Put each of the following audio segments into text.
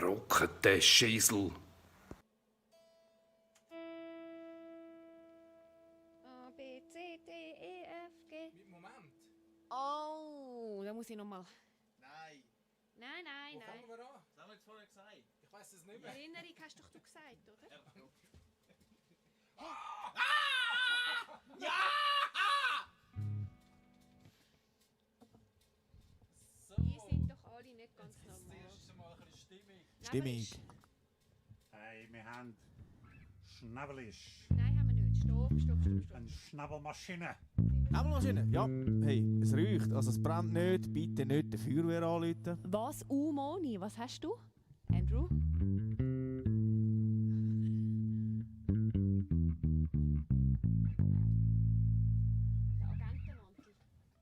Verrockete Schissel. A, B, C, D, E, F, G. Moment. Oh, da muss ich nochmal. Nein. Nein, Wo nein. fangen wir an? Das haben wir jetzt vorher gesagt. Ich weiss es nicht mehr. Erinnerung hast doch du gesagt, oder? So. Die sind doch alle nicht ganz Jetzt ist das normal. erste Mal ein bisschen stimmig. Stimmig. Hey, wir haben Schnabelisch. Nein, haben wir nicht. Stopp. Eine Schnabelmaschine. Nebelmaschine? Ja. Hey, es riecht. Also es brennt nicht. Bitte nicht der Feuerwehr anrufen. Was? Moni, was hast du? Andrew? Der Agentenmantel.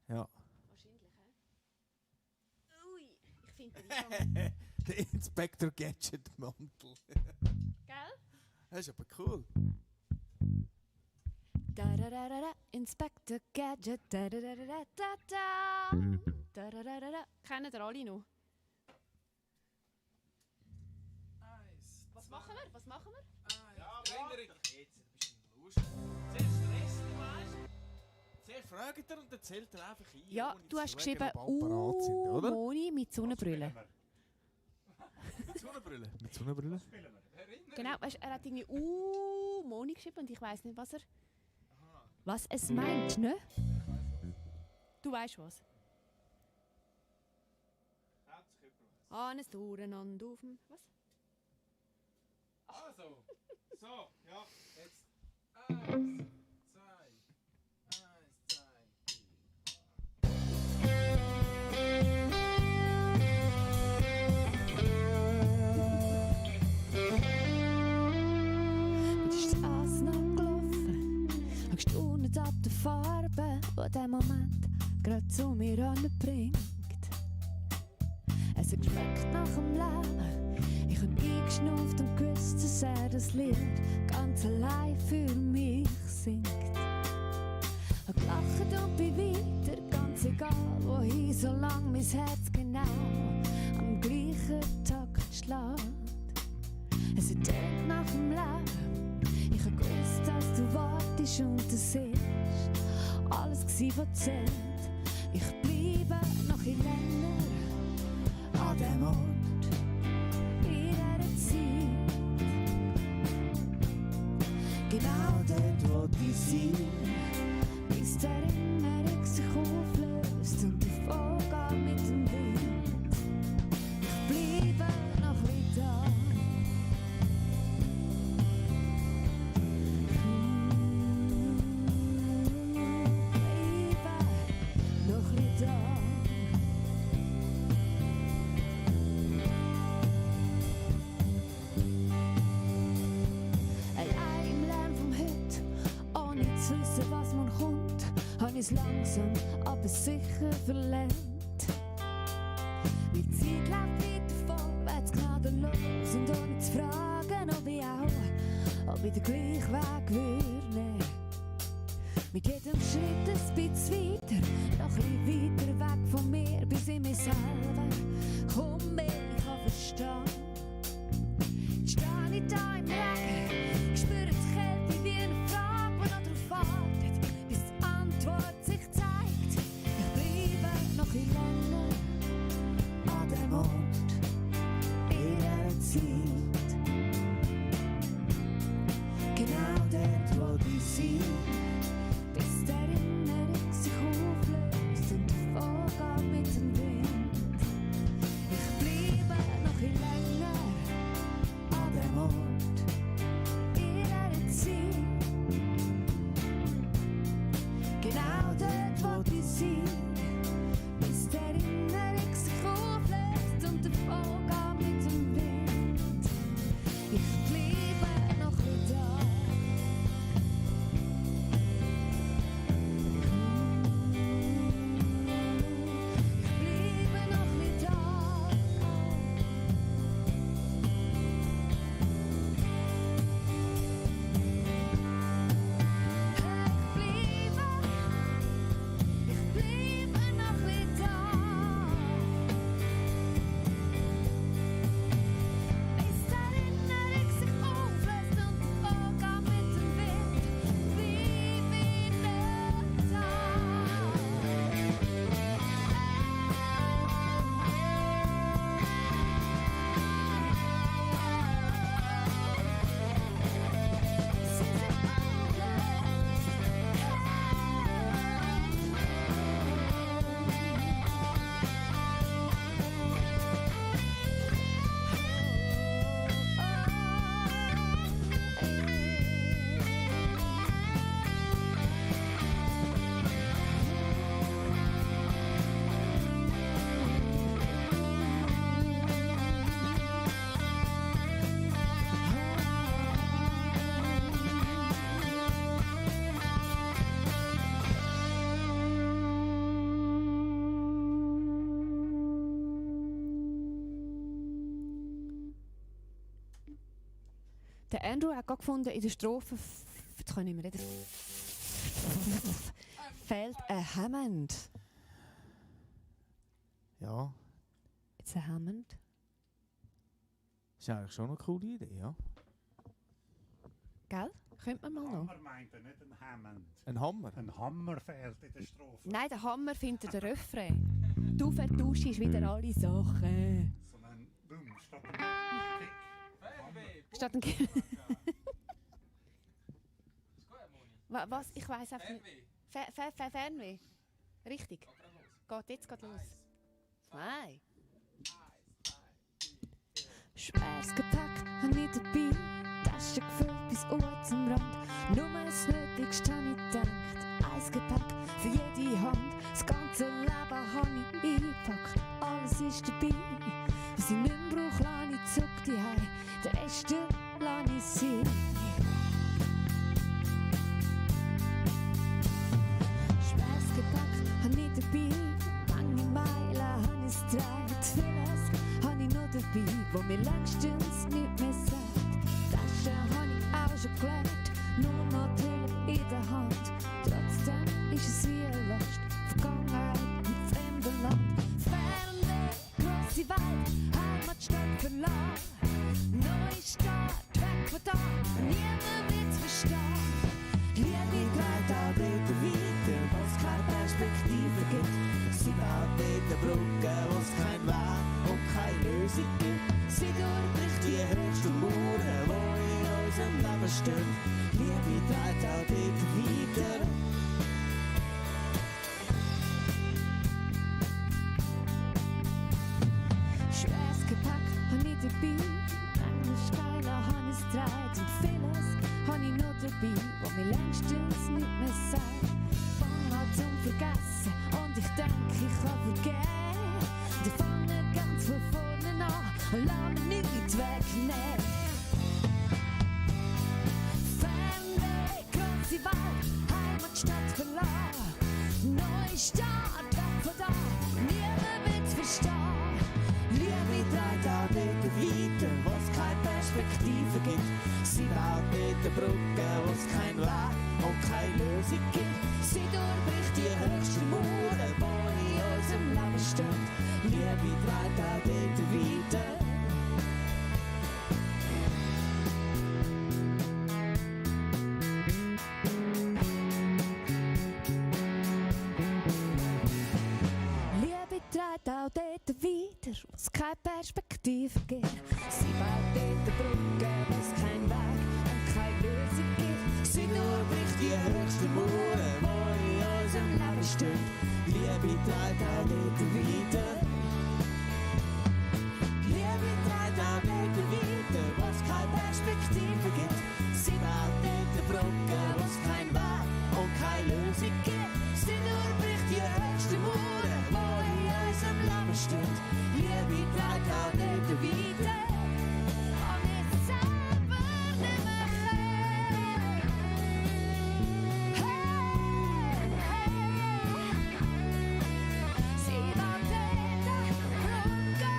Ja. Wahrscheinlich, hä? Ui, ich finde den Eingang. Der Inspector Gadget Mantel. Gell? Das ist aber cool. Da da da da da, Inspector Gadget, da da da da da da da. Da da da da da. Kennen ihr alle noch? Eins, Was machen wir? Was machen wir? Erinnerung. Jetzt, du bist ein Lust. Zuerst stresst du, weißt du? Zuerst fragt er und dann zählt er einfach ein. Ja, ohne du zu hast schauen, geschrieben ob alle parat sind, oder? Moni mit Sonnenbrille. Mit Sonnenbrille. Mit Sonnenbrille? Erinnerung. Genau, weißt, er hat irgendwie Moni geschrieben und ich weiss nicht, was es meint, ne? Du weißt was? Alles durcheinander auf dem... Was? Also. So, ja, jetzt. Eins, zwei. Eins, zwei, Wie ist die Straße noch gelaufen? Hab gestaunt ab der Farbe, die der Moment gerade zu mir anbringt. Es hat geschmeckt nach dem Leben. Ich hab eingeschnauft und gewusst, dass er das Lied ganz allein für mich singt. Hab gelacht und bin weiter, ganz egal wohin, solange mein Herz genau am gleichen Takt schlägt. Es hat tönt nach dem Leben. Ich hab gewusst, dass du wartest und es ist alles gsi, was zählt. Ich bleibe noch ein länger an dem Ort, in dieser Zeit. Genau dort, wo die sind, bis die Erinnerung sich auflöst und die Vorgabe mit dem Wind. Ich bleibe noch ein da. Noch ein da. Allein im Lärm vom Heute, ohne zu wissen, was man kommt, hab ich's langsam, aber sicher verlernt. Die Zeit läuft weiter vorwärts, gnadenlos, und ohne zu fragen, ob ich den gleichen Weg würde nehmen. Mit jedem Schritt ein bisschen weiter, noch ein bisschen weiter weg von mir, bis ich mich selber kaum mehr verstehen kann. Stehe ich da im Regen, spüre die Kälte wie eine Frage, die noch darauf wartet, bis die Antwort sich zeigt. Ich bleibe noch ein länger an dem Ort, in dieser Zeit. Genau dort, wo die sind, bis die Erinnerung sich auflöst und die Vorgabe mit dem Wind. Ich bleibe noch ein länger an dem Ort, in dieser Zeit. Genau dort, wo die sind, bis die Erinnerung sich auflöst und die Vorgabe mit dem Wind. Ich bleibe noch ein da. Der Andrew hat gerade gefunden, in der Strophe, jetzt kann ich nicht mehr reden, fehlt ein Hammond. Ja, Jetzt ein Hammond. ist eigentlich schon eine coole Idee, ja. Gell? Könnte man mal noch. Hammer meint er, nicht ein Hammond. Ein Hammer. Ein Hammer fehlt in der Strophe. Nein, der Hammer findet der Refrain. Du vertauschst wieder alle Sachen. So ein Boom, statt ein Kick. Fernweh! Statt ein Ist gut, Moni. Was? Ich weiss einfach nicht. Fernweh. Fernweh. Richtig. Geht grad los. Geht los. 2. 1, 2, 3, 4. Schweres Gepäck hab ich dabei, Tasche gefüllt bis Uhr zum Rand. Nur das Nötigste hab ich gedacht, ein Gepäck für jede Hand. Das ganze Leben hab ich eingepackt, alles ist dabei. Was ich nicht mehr brauche, lass ich zurück daheim, den Rest lass ich sein. Schweres Gepäck hab ich dabei, lange Meilen hab ich's getragen. Vieles hab ich noch dabei, wo mir längstens nicht mehr sagt. Taschen hab ich auch schon gelernt, nur noch die Hülle in der Hand. Trotzdem ist es wie eine Last, Vergangenheit im fremden Land. Fernweh, grosse Welt, Heimatstadt verlassen. Neue Stadt, weg von da, niemand wird's verstehen. Liebe trägt auch dort weiter, wo es keine Perspektive gibt. Sie baut dort Brücke, wo es kein Weg und keine Lösung gibt. Sie durchbricht die höchsten Mauern, die in unserem Leben stehen. Liebe trägt auch dort weiter. Schweres Gepäck hab ich dabei, lange Steine hab ich's getragen. Und vieles hab ich noch dabei, wo mir längstens nicht mehr sagt. Fang an zum Vergessen und ich denke, ich kann vergeben. Die fangen ganz von vorne an und lassen nichts wegnehmen. Fernweh, grosse Welt, Heimatstadt verlassen. Neue Stadt, weg von da, niemand wird's verstehen. Liebe trägt auch dort weiter, wo es keine Perspektive gibt. Sie baut dort Brücke, wo es kein Weg und keine Lösung gibt. Sie durchbricht die höchsten Mauern, die in unserem Leben stehen. Liebe trägt auch dort weiter. Liebe trägt auch dort weiter, wo es keine Perspektive gibt. Sie baut dort Brücke, wo es kein Weg und keine Lösung gibt. Sie durchbricht die höchsten Mauern, die in unserem Leben stehen. Liebe trägt auch dort weiter. Liebe trägt auch dort weiter, wo es keine Perspektive gibt. Sie baut dort Brücke, wo es kein Weg und keine Lösung gibt. Sie durchbricht die höchsten Mauern, die in unserem Leben stehen. Liebe trägt auch dort weiter. Und ich selber nicht mehr kann. Hey, hey. Sie baut dort Brücke,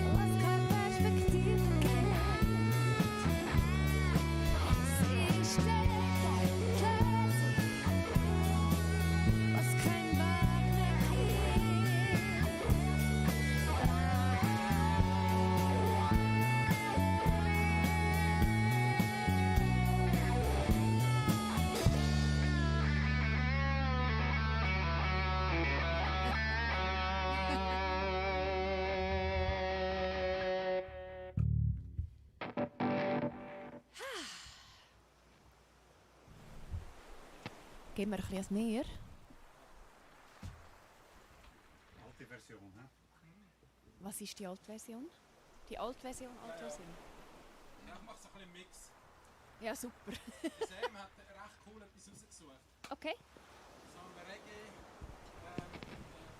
wo es keine Perspektive gibt. Sie steht plötzlich, was kein Weg mehr Geben wir ein bisschen mehr. Alte Version, hä? Was ist die Altversion? Die Altversion, Altversion. Ja, ich mach so ein bisschen Mix. Ja, super. Sam hat recht cool etwas rausgesucht. Okay. So ein Reggae,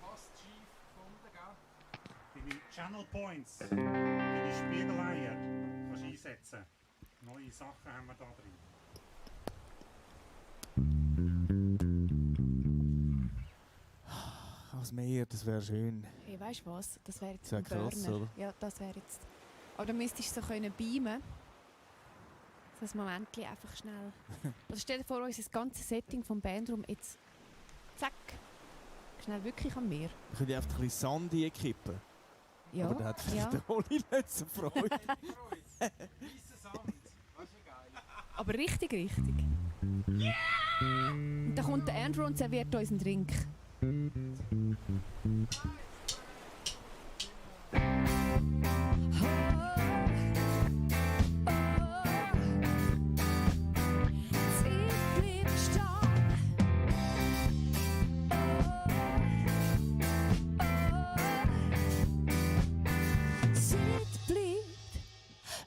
fast schief gefunden, gell? Deine Channel Points, deine Spiegeleier kannst du einsetzen. Neue Sachen haben wir da drin. Als Meer, das wäre schön. Hey, weißt du was? Das wäre jetzt Das wär ein Burner. krass, oder? Ja, das wäre jetzt. Aber dann müsstest du so können beamen. das Momentchen einfach schnell. Also stell dir vor, unser ganzes Setting vom Bandraum jetzt zack, schnell wirklich am Meer. Wir können einfach ein bisschen Sand kippen. Ja, Aber der hat vielleicht ja. der Oli nicht so Freude. Weisser Sand. Das ist ja geil. Aber richtig, richtig. Und dann kommt der Andrew und serviert uns einen Drink.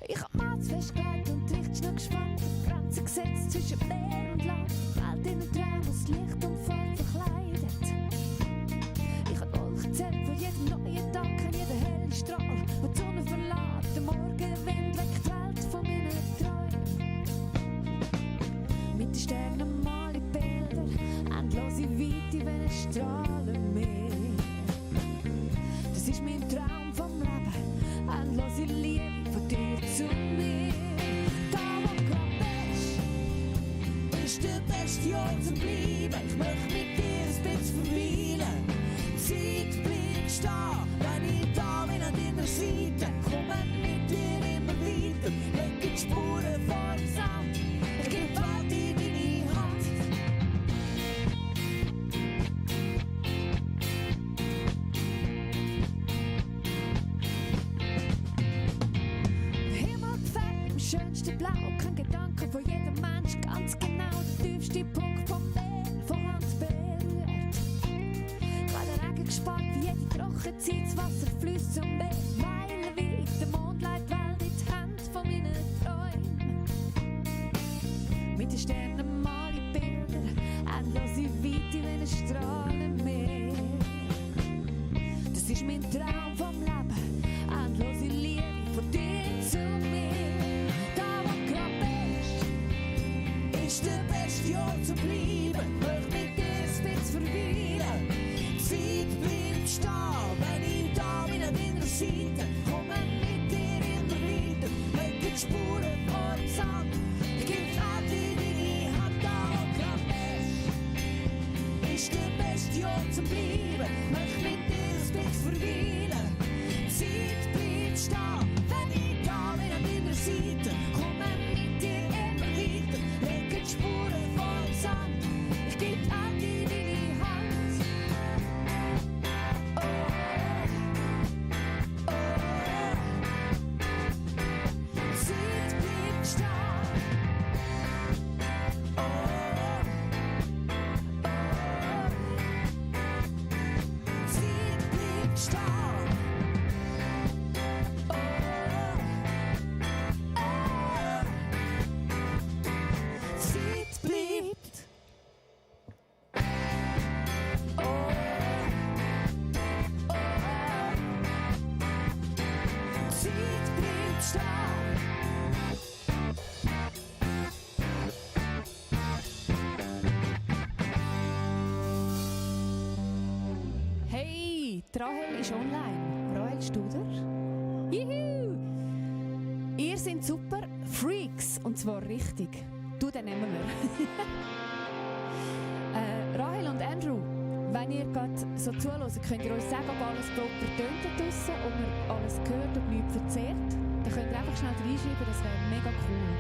Ich hab Mats festgelegt und die Richtschnur gespannt. Grenzen gesetzt zwischen Meer und Land. Welt in einem Traum, das Licht und Farbe verkleidet. Ich hab Wolken gezählt von jedem neuen Tag, an jedem hellen Strahl, wo die Sonne verlässt. Der Morgenwind weckt die Welt von meinen Träumen. Mit den Sternen mal ich Bilder, endlose Weite wie ein Strahlenmeer. Das ist mein Traum vom Leben, endlose Liebe von dir zu mir. Da wo du grad bist, ist der beste Ort zum Bleiben. Ich möchte mit dir ein bisschen verweilen. Die Zeit bleibt stehen, wenn ich da bin an deiner Seite. Komme mit dir immer weiter, lege die Spuren vor dem Sand. Ich gebe die Welt in deine Hand. Himmel gefällt im schönsten Blau, kein Gedanke von jedem Mensch, ganz genau der tiefste Punkt vom Meer, von Hand berührt. Weil der Regen gespart wie jede Trockenzeit, das Wasser fließt zum Meer, meilenweit, der Mond leitet die Welt in die Hände von meinen Träumen. Mit den Sternen mal ich Bilder, endlose Weite wie ein Strahlenmeer. Das ist mein Traum vom Leben, endlose Liebe von dir zu mir. Da wo du grad bist, ist der beste Ort zu bleiben. Möcht mit dir ein bisschen verweilen. Die Zeit bleibt stehen, wenn ich da bin an deiner Seite. Komme mit dir immer weiter, lege die Spuren vor dem Sand. Ich gebe die Welt in deine Hand. Da wo du grad bist, ist der beste Ort zu bleiben. Möcht mit dir ein bisschen verweilen. Die Zeit bleibt stehen, wenn ich da bin an deiner Seite. Komme mit dir immer weiter, lege die Spuren vor dem Sand. Ich gebe die Welt in deine Hand. Oh, oh, die Zeit bleibt stehen. Oh, oh, die Zeit bleibt stehen. Oh, Zeit bleibt. Oh, Zeit bleibt stehen. Hey, die Rahel ist online. Rahel Studer. Juhu! Ihr seid super Freaks, und zwar richtig. Du, den nehmen wir. Rahel und Andrew, wenn ihr gerade so zuhört, könnt ihr uns sagen, ob alles proper tönt da draussen, ob ihr alles gehört und nichts verzehrt. Dann könnt ihr einfach schnell reinschreiben, das wäre mega cool.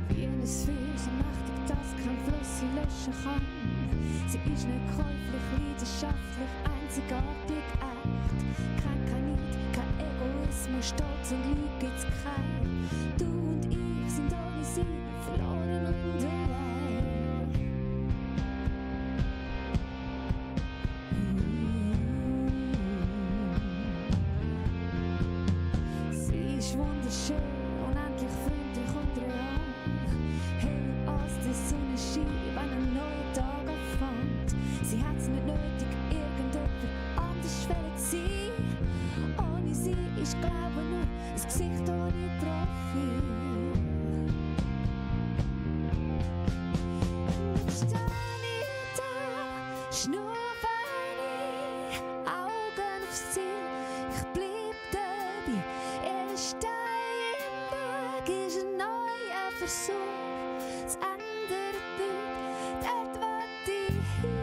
Wie ein Feuer, so mächtig, dass kein Fluss sie löschen kann. Sie ist nicht käuflich, leidenschaftlich, einzigartig, echt. Kein Neid, kein Egoismus, Stolz und Lüge gibt's kein. Du und ich sind ohne sie verloren und allein. Sie ist wunderschön, unendlich freundlich und real. Hell als die Sonne scheint, wenn ein neuer Tag anfängt. Sie hat's nicht nötig, irgendjemand anders fällt sie. ist Glaube nur ein Gesicht ohne Profil. Jetzt stehe ich da, schnaufe ich, Augen aufs Ziel, ich bleib dabei. Jeder Stein im Weg ist ein neuer Versuch, es ändert nichts, dort will ich hin.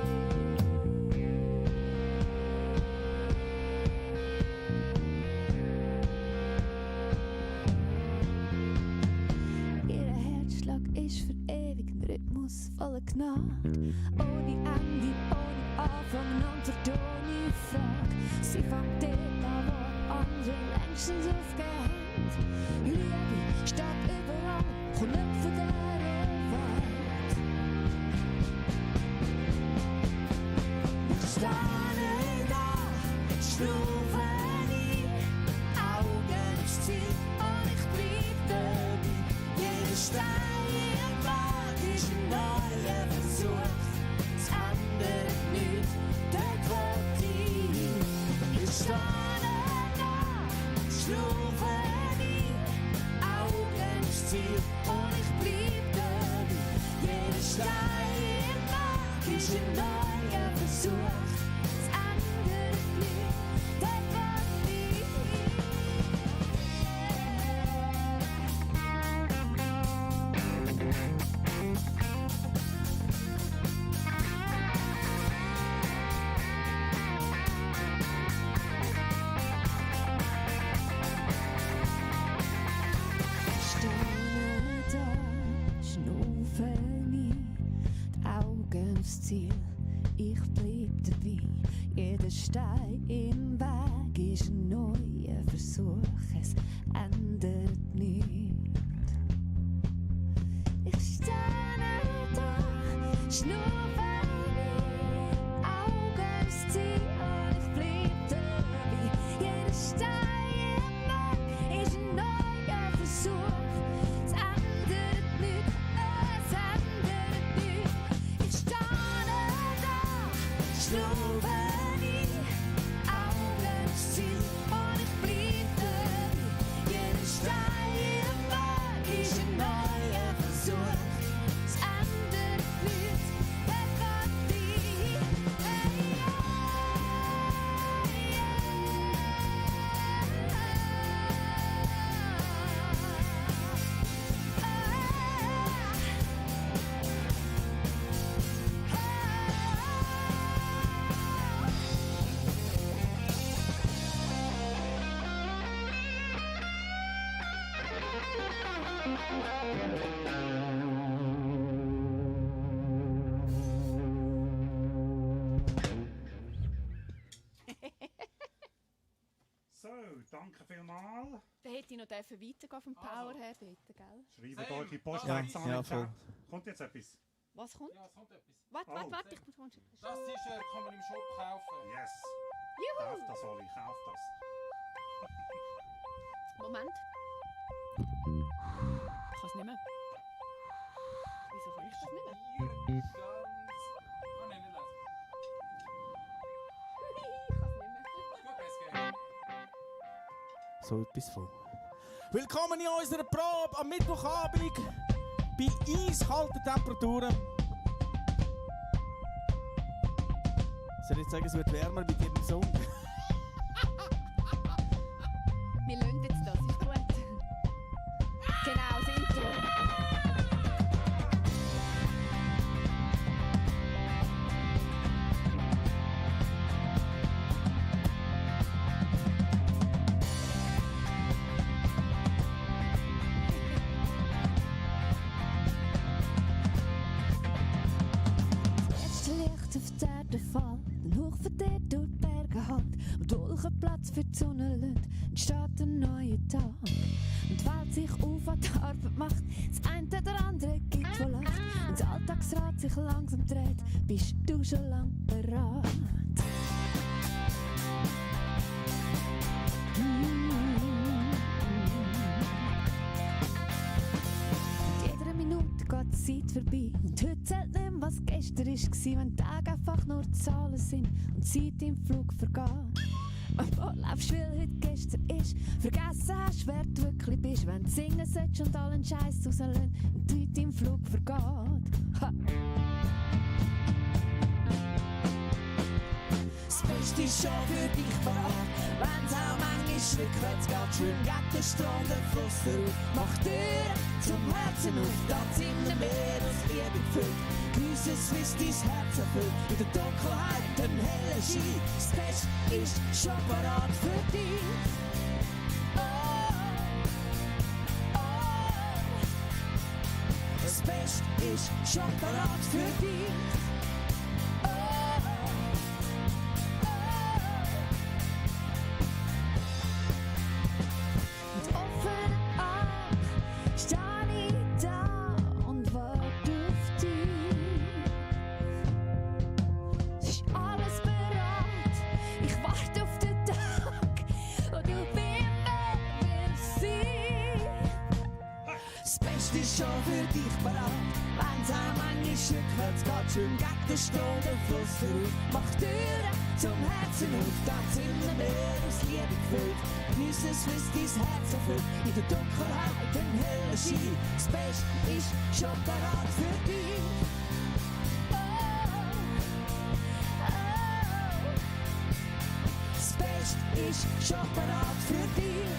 Ihr Herzschlag ist für ewig ein Rhythmus voller Gnade. Ohne Ende, ohne Anfang, Antwort ohne Frage. Sie fängt dort an, wo andere längstens aufgehend. Liebe steht überall, kommt nicht von dieser Welt. Ich stehe da, schnaufe ein, Augen aufs Ziel und ich bleib dabei. Jeder Stein im Weg ist ein neuer Versuch, es ändert nichts, dort will ich. Ich stehe da, schnaufe ein, Augen aufs Ziel und ich bleib dabei. Jeder Stein im Weg ist ein neuer Versuch, es ändert nichts, dort will ich. Stehe da, schnaufe ein, die Augen aufs Ziel, ich bleib dabei. Jeder Stein im Weg ist ein neuer Versuch, es ändert nichts. Ich stehe da, schnaufe ein, Augen aufs Ziel und ich bleib dabei. Jeder Stein im Weg ist ein neuer Versuch, es ändert nichts, es ändert nichts. Ich stehe da, schnaufe ein, Augen aufs Ziel und ich bleib dabei. Jeder Stein im Weg ist ein neuer Versuch, es ändert nichts, wer kann dich? Hey, ja. So, danke vielmals. Dann hätte ich noch weitergehen vom Power her, bitte, gell? Schreibt Sam, euch die Post Ja, jetzt an. ja, im voll. Chat. Kommt jetzt etwas? Was kommt? Ja, es kommt etwas. Warte, Oh. warte, ich muss schon. Das T-Shirt kann man im Shop kaufen. Yes. Juhu! Kauf das, Oli, kauf das. Moment. Ich kann es nicht mehr. Wieso kann ich das nicht mehr? Ah, nein, nicht lesen. Ich kann es nicht mehr. Gut, besser gehen. So etwas von. Willkommen in unserer Probe am Mittwochabend bei eiskalten Temperaturen. Soll ich sagen, es wird wärmer mit jedem Song? Wir lassen jetzt das, ist gut. Genau, das Intro. Das letzte Licht auf der Erde fällt, ein Hoch von dir durch die Berge halt. Und welchen Platz für die Sonne lässt, entsteht ein neuer Tag. Und die Welt sich auf an die Arbeit macht, das eine oder andere gibt, wo lacht. Und das Alltagsrad sich langsam dreht, bist du schon lang bereit. Mit jeder Minute geht die Zeit vorbei. Und heute zählt nicht mehr, was gestern war, wenn Tage einfach nur Zahlen sind und die Zeit im Flug vergeht. Wo lebst du, weil heute gestern Fenster ist. Vergessen hast, wer du wirklich bist. Wenn du singen sollst und allen Scheiß rauslösen und die Leute im Flug vergeht. Ha. Das Beste ist schon für dich bereit. Wenn's auch manchmal rückwärts geht, schön geht der Strom, der Fluss vorauf. Mach Türen zum Herzen auf, da sind mehr aus Liebe gefüllt. Geniesse es, bis dein Herz erfüllt. In der Dunkelheit ein heller Schein. Das Beste ist schon bereit für dich. Oh, oh. Das Beste ist schon bereit für dich. Schon für dich bereit. Wenn's auch manchmal rückwärts geht, schön geht der Strom, der Fluss vorauf. Mach Türen zum Herzen auf, da sind wir mehr aus Liebe gefüllt. Geniesse es, bis dein Herz erfüllt. In der Dunkelheit ein heller Schein. Das Beste ist schon bereit für dich. Oh, oh. Das Beste ist schon bereit für dich.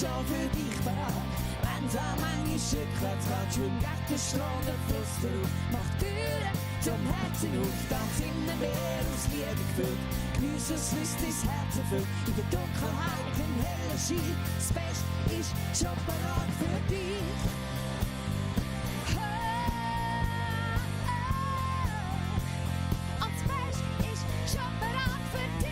Schon für dich bereit. Wenn's auch manchmal rückwärts geht, schön geht der Strom, der Fluss vorauf. Mach Türen zum Herzen auf, dann sind wir mehr aus Liebe gefüllt. Geniesse es, bis dein Herz erfüllt. In der Dunkelheit ein heller Schein. Das Beste ist schon bereit für dich. Oh, oh. Und das Beste ist schon bereit für dich.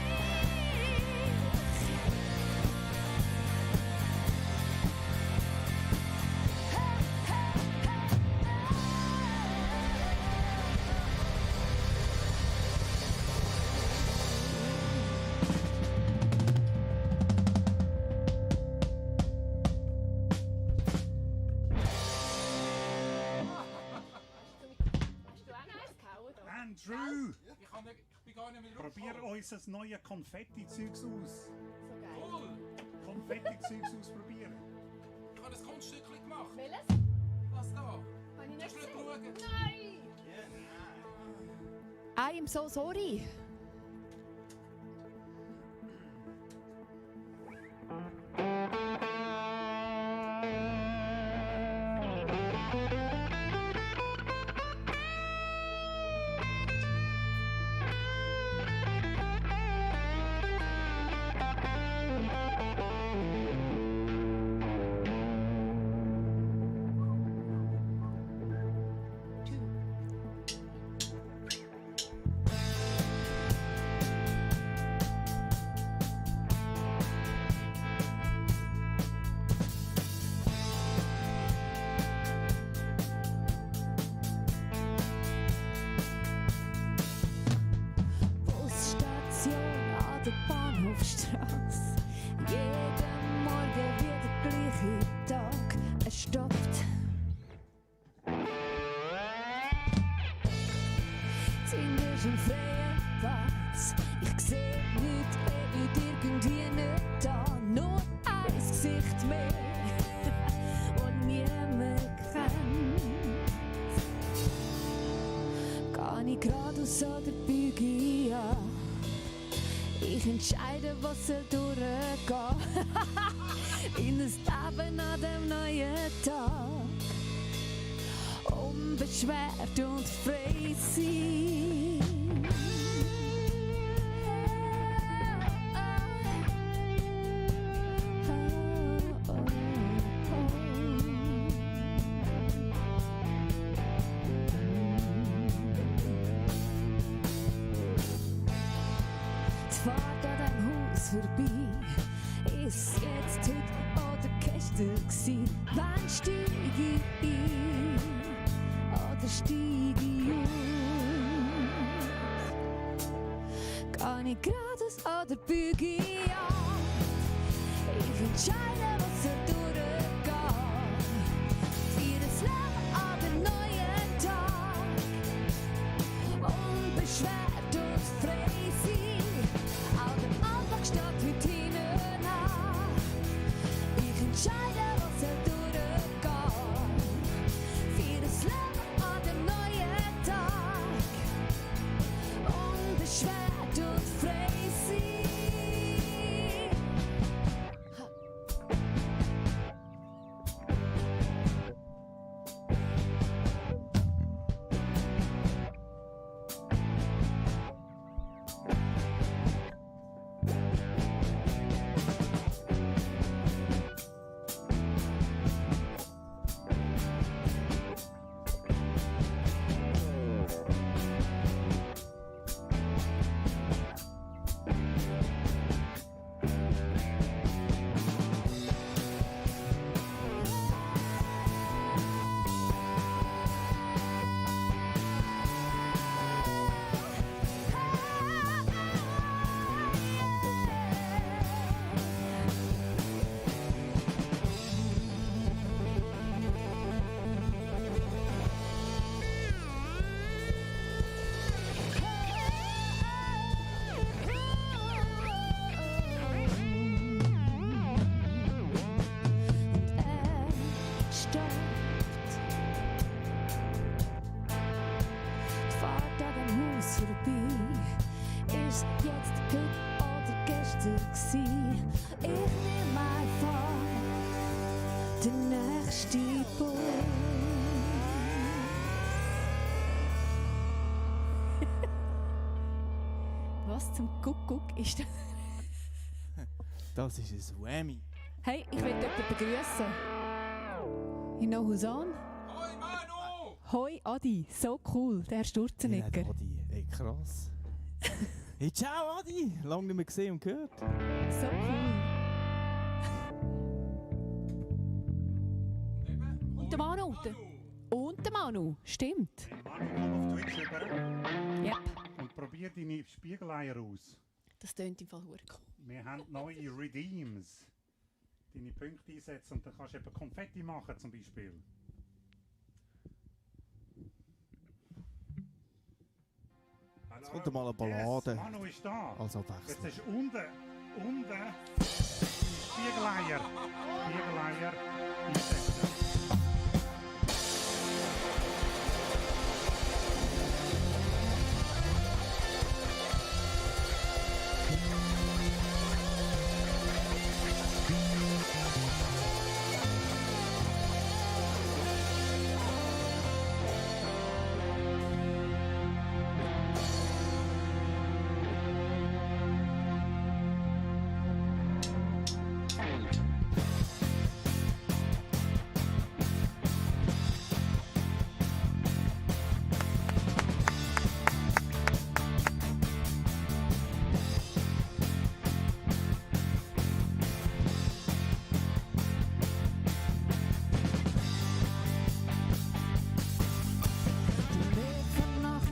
Andrew! Ich bin gar nicht mehr Probier uns ein neues Konfetti-Zeugs aus. So geil. Cool! Konfetti-Zeugs ausprobieren. Ich habe ein Kunststückchen gemacht. Welches? Was da? Habe ich nicht Hast du nicht gesehen? geschaut? Nein! I am so sorry. Der Bahnhofstrasse. Jeden Morgen wie der gleiche Tag. Es stoppt. Sind ist ein freier Platz. Ich seh nichts, wird irgendwie nicht da. Nur ein Gesicht mehr, das niemand kennt. Geh ich geradeaus oder biege ich an? Ich entscheide, was soll durchgehen. In ein Leben an dem neuen Tag. Unbeschwert und frei sein. Die Fahrt an dem Haus vorbei. Ist jetzt heute oder gestern gestern gsi. Wann steig ich ein? Oder steig ich aus? Geh ich geradeaus oder biege ich an? Ich entscheide, was soll durchgehen. Für das Leben an den neuen Tag. Unbeschwert und frei sein. Auch der Alltag steht heute hinten an. Ich entscheide, was soll durchgehen. Für das Leben an den neuen Tag. Unbeschwert und frei sein. Ist jetzt heute oder gestern gsi. Ich nehm einfach den nächsten Bus. Was zum Kuckuck ist das? Das ist ein Whammy. Hey, ich will jemanden begrüßen. You know who's on? Hoi Manu! Hoi Adi, so cool, der Sturzenegger. Ja, Adi, ey, krass. Hey, ciao Adi! Lange nicht mehr gesehen und gehört. So cool. Und der Manu. Und der Manu, stimmt. Manu, komm auf Twitch rüber Yep. und probier deine Spiegeleier aus. Das tönt im Fall cool. Wir haben neue Redeems. Deine Punkte einsetzen und dann kannst du eben Konfetti machen zum Beispiel. Jetzt kommt mal eine Ballade. Yes, Manu ist da. Also Jetzt wechseln. ist unten Spiegeleier einsetzen.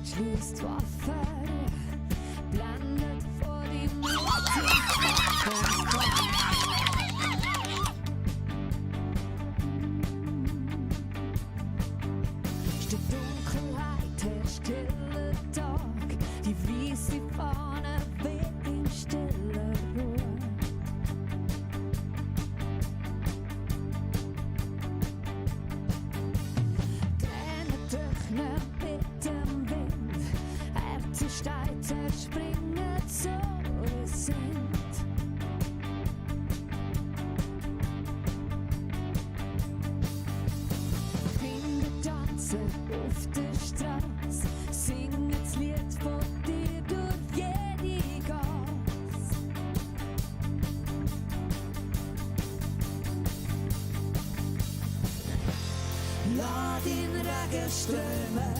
Schließt Waffe, blendet vor die Statt Dunkelheit herrscht stiller Tag, die weiße Fahne weht in stiller Ruhe. Tränen trocknen mit dem Wind, Herzen steigt, zerspringen so sind. Kinder tanzen auf der Straße, singen das Lied von dir durch jede Gasse. Lass den Regen strömen,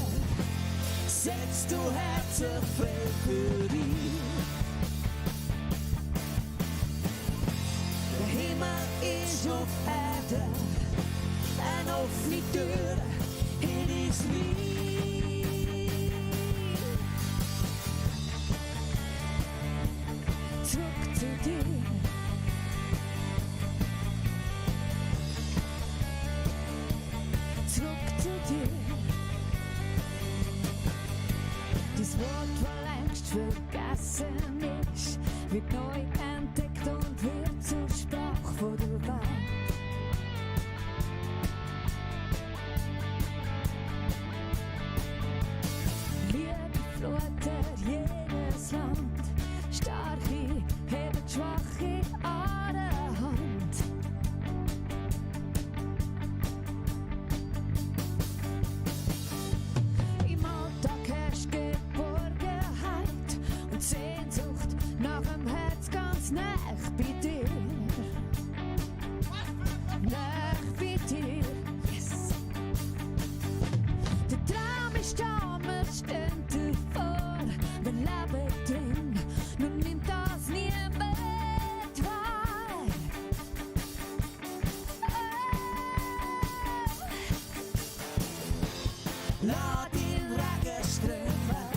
setz du herzlich frei für dich. Der Himmel ist auf Erden. Worte, eine offene Tür in ins Lied. Zurück zu dir. Zurück zu dir. Das Wort, das längst vergessen ist, wird neu entdeckt und wird zur Sprache von der Welt. Liebe flutet jedes Land, Starke heben Schwache an der Hand. Im Alltag herrscht Geborgenheit und Sehnsucht nach dem Herz ganz nah bei dir. Nah bei dir, yes. Der Traum ist da, wir stehen davor, wir leben drin, nun nimmt das niemand wahr. Lass den Regen strömen,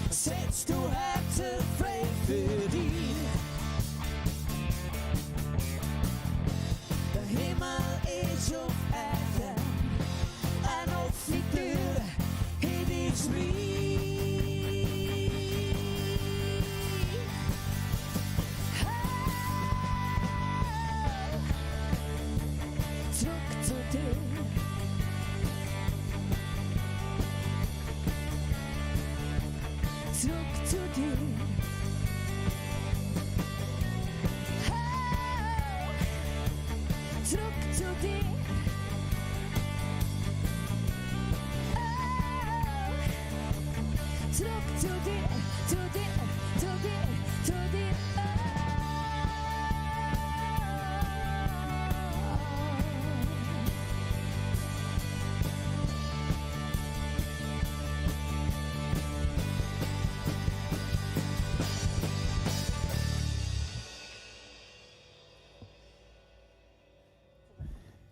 setz du Herzen frei für dich. Der Himmel ist auf Erden, eine offene Tür in ins Lied. Zurück zu dir. Zurück zu dir. Zurück zu dir. Zurück zu dir, zu dir, zu dir, zu dir.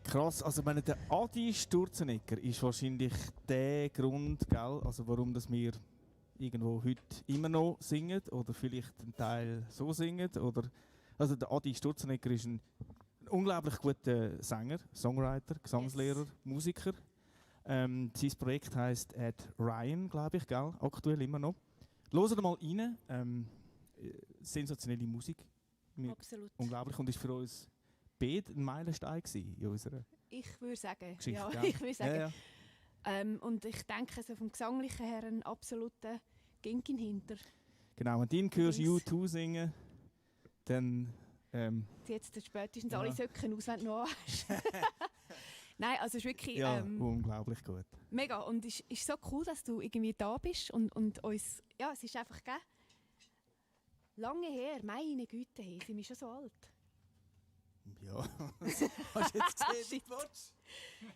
Krass, also ich meine, der Adi Sturzenegger ist wahrscheinlich der Grund, gell, also warum dass wir irgendwo heute immer noch singen oder vielleicht einen Teil so singen. Oder, also der Adi Sturzenegger ist ein unglaublich guter Sänger, Songwriter, Gesangslehrer, Musiker. Sein Projekt heisst Ed Ryan, glaube ich, gell, aktuell immer noch. Hören mal rein, sensationelle Musik. Absolut. Unglaublich und ist für uns beide ein Meilenstein in unserer Ich würde sagen, Geschichte. ja, gell? ich würde sagen. Ja, ja. Und ich denke, so vom Gesanglichen her ein absoluter Ginkin hinter. Genau, wenn du ihn hörst, Links. U2 singen, dann Jetzt spätestens Ja. alle Socken aus, wenn du noch hast. Nein, also es ist wirklich ja, unglaublich gut. mega. Und es ist so cool, dass du irgendwie da bist und uns... Ja, es ist einfach, gell? Lange her, meine Güte, hey, sind wir schon so alt? Ja, hast du jetzt gesehen, wie du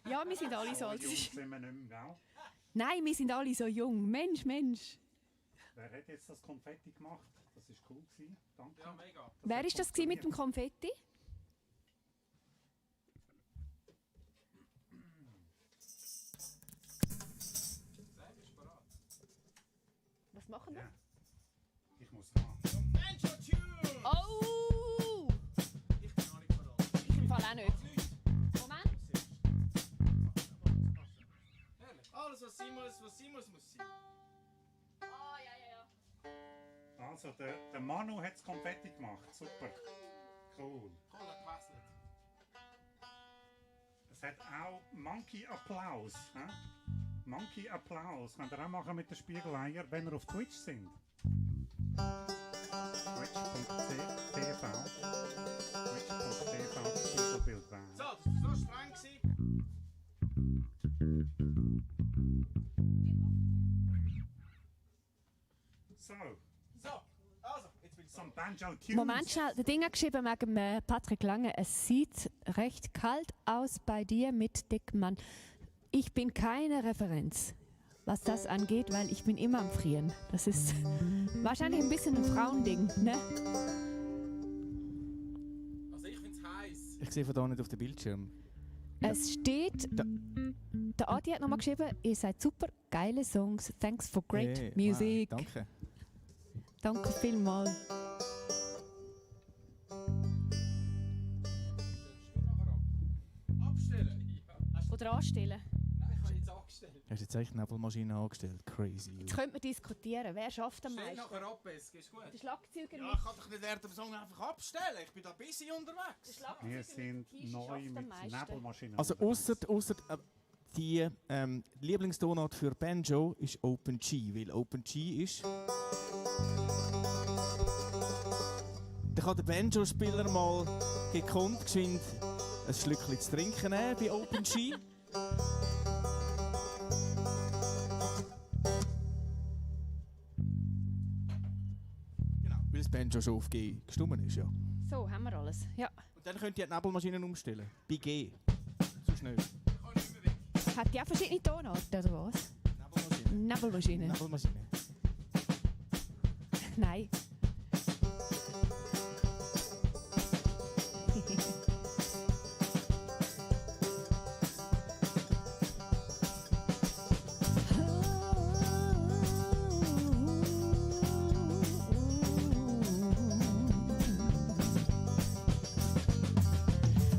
Ja, wir sind alle so So alt. jung sind wir nicht mehr, gell? Nein, wir sind alle so jung. Mensch, Mensch. Wer hat jetzt das Konfetti gemacht? Das war cool. Danke. Ja, mega. Wer hat ist das gewesen mit dem Konfetti? Was machen wir? Ja. Ich muss ran. Banjo Tune! Oh! Ich bin noch nicht bereit. Ich im Fall auch nicht. Moment. Herrlich. Alles, was sein muss, muss sein. Ah, ja. Also, der Manu hat das Konfetti gemacht. Super. Cool. Cool, hat gewechselt. Es hat auch Monkey Applaus. Monkey Applaus könnt ihr auch machen mit den Spiegeleier, wenn ihr auf Twitch sind. Twitch.tv Spiegelbildbahn. So, das war so streng gewesen. So, So, also, jetzt bin ich some Banjo Tunes. Moment schnell, der Ding hat geschrieben wegen Patrick Lange. Es sieht recht kalt aus bei dir mit Dickmann. Ich bin keine Referenz, was das angeht, weil ich bin immer am Frieren. Das ist wahrscheinlich ein bisschen ein Frauending, ne? Also ich find's heiß. Ich sehe von da nicht auf dem Bildschirm. Es steht, der Adi hat nochmal geschrieben, ihr seid super, geile Songs, thanks for great Hey, music. Wow, danke. Danke vielmals. Abstellen? Ja. Oder anstellen. Nein, ich habe jetzt angestellt. Hast du jetzt echt die Nebelmaschine angestellt? Crazy. Jetzt könnte man diskutieren, wer schafft am Stell meisten? nachher ab, es ist gut. Der Schlagzeuger Ja, nicht. ich kann doch nicht während dem Song einfach abstellen. Ich bin da busy Der unterwegs. Schlagzeuger Wir nicht. sind Tische neu schafft am mit meisten. Nebelmaschinen. Also ausser die Lieblingstonart für Banjo ist Open G, weil Open G ist... Da kann der Banjo-Spieler mal gekonnt geschwind ein Schlückchen zu trinken nehmen bei Open G. Genau, weil das Banjo schon auf G gestummen ist, ja. So, haben wir alles. Ja. Und dann könnt ihr die Nebelmaschinen umstellen. Bei G. So schnell. Hat die auch verschiedene Tonarten, oder was? Nebelmaschine. Nebelmaschine. Nebelmaschine. Nein.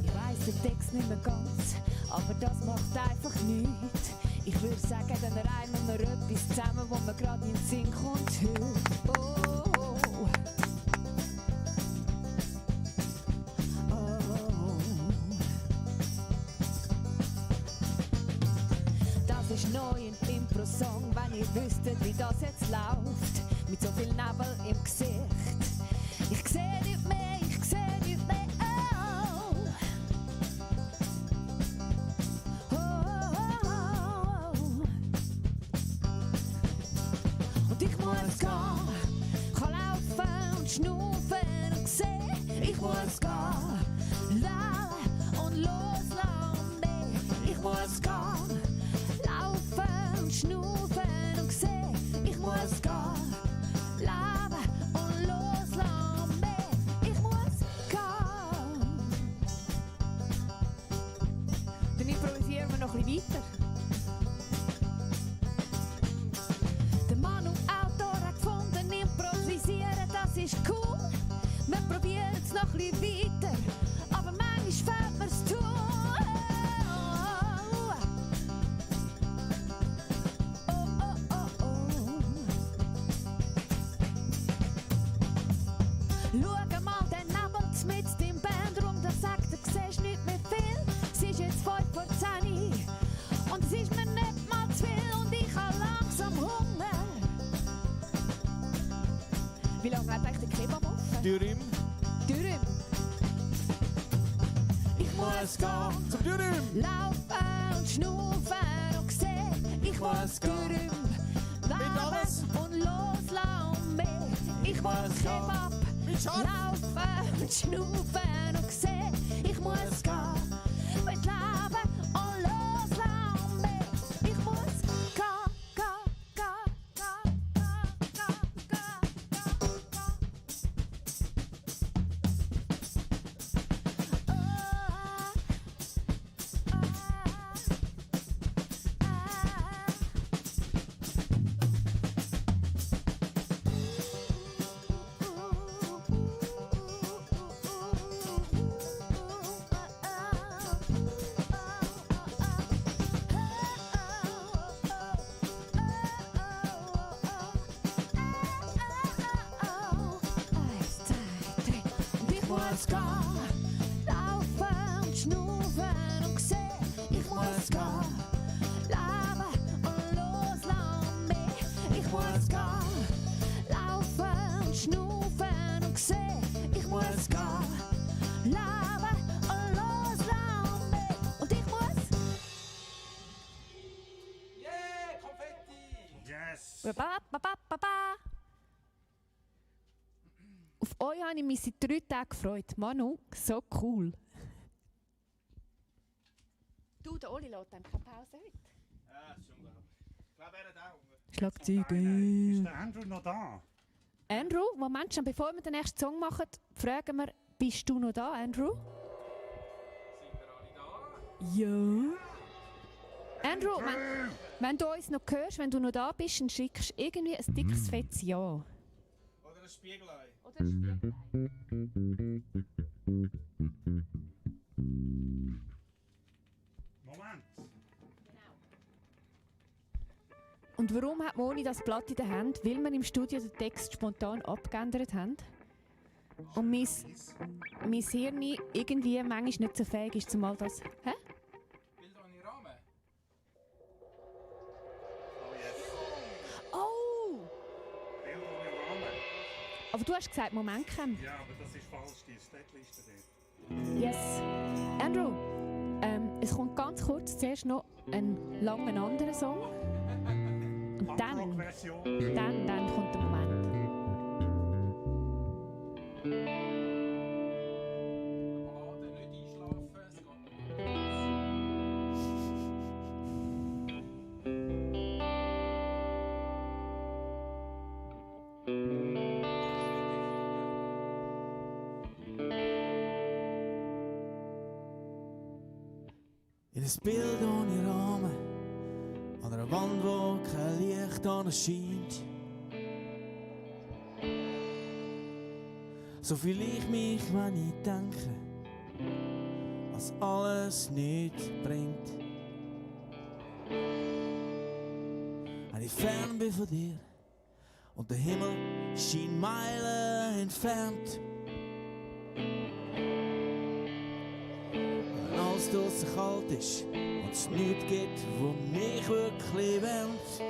Ich weiss den Text nicht mehr ganz, aber das macht einfach nichts. Ich würde sagen, dann reimen wir etwas zusammen, wo mir gerade in den Sinn kommt heute. Oh, oh, oh. Das ist neu ein Impro-Song, wenn ihr wüsstet, wie das jetzt läuft. Mit so viel Nebel im Gesicht. Ich seh nicht mehr, ich seh nicht mehr. Oh. Und ich muss gehen, kann laufen und schnaufen und sehen. Ich muss gehen, leben und loslassen mich. Ich muss gehen, laufen und schnaufen und sehen. Ich muss gehen, leben und loslassen mich. Ich muss gehen. Dann improvisieren wir noch ein bisschen weiter. Der Manu Autor hat gefunden, improvisieren, das ist cool. Wir probieren es noch ein bisschen weiter, aber manchmal fällt mir's zu. Schau mal den Nebel mit im Bandroom, da sagt er, siehst nicht mehr viel. Es ist jetzt 5 vor 10 und es ist mir nicht mal zu viel und ich habe langsam Hunger. Wie lange hat eigentlich der Kebab offen? Dürüm. Dürüm. Ich muss gehen, Zum Dürüm. laufen und schnaufen und sehen. Ich muss gehen. Dürüm, alles. leben und loslassen mich. Ich muss Kebab, laufen und schnaufen und sehen. Ich muss gehen, mit Leben und loslassen mich. Ich muss gehen, gehen, gehen, gehen, gehen, gehen, Ich muss gehen, laufen und schnaufen und sehen. Ich muss gehen, leben und loslassen mich. Ich muss gehen, laufen und schnaufen und sehen. Ich muss gehen, leben und loslassen mich. Und ich muss... Yeah, Konfetti! Yes! Ba, ba, ba, ba, ba. Auf euch habe ich mich seit 3 Tagen gefreut. Manu, so cool. Du, der Oli lässt einem keine Pause heute. Ja, das ist unglaublich. Ich glaube, er hat auch Hunger. Ist Schlagzeuger. der Andrew noch da? Andrew, Moment schon, bevor wir den nächsten Song machen, fragen wir, bist du noch da, Andrew? Ja. Andrew, wenn du uns noch hörst, wenn du noch da bist, dann schickst du irgendwie ein dickes, fettes Ja. Oder ein Spiegelei. Oder ein Spiegelei. Moment. Und warum hat Moni das Blatt in der Hand? Weil wir im Studio den Text spontan abgeändert haben. Und mein Hirn irgendwie manchmal nicht so fähig ist, zumal das... Hä? Bild ohne Rahmen. Oh yes. Oh! Bild ohne Rahmen. Aber du hast gesagt Momentum. Ja, aber das ist falsch, die Statliste dort. Yes. Andrew, es kommt ganz kurz zuerst noch ein langen anderen Song. Und dann Punkrock-Version. dann kommt der Moment. Ballade, nicht einschlafen, es geht noch. In ein Bild ohne Rahmen, an einer Wand, wo kein Licht anscheint. So fühle ich mich, wenn ich denke, was alles nichts bringt. Wenn ich fern bin von dir und der Himmel scheint Meilen entfernt. Wenn alles draussen kalt ist und es nichts gibt, wo mich wirklich wärmt.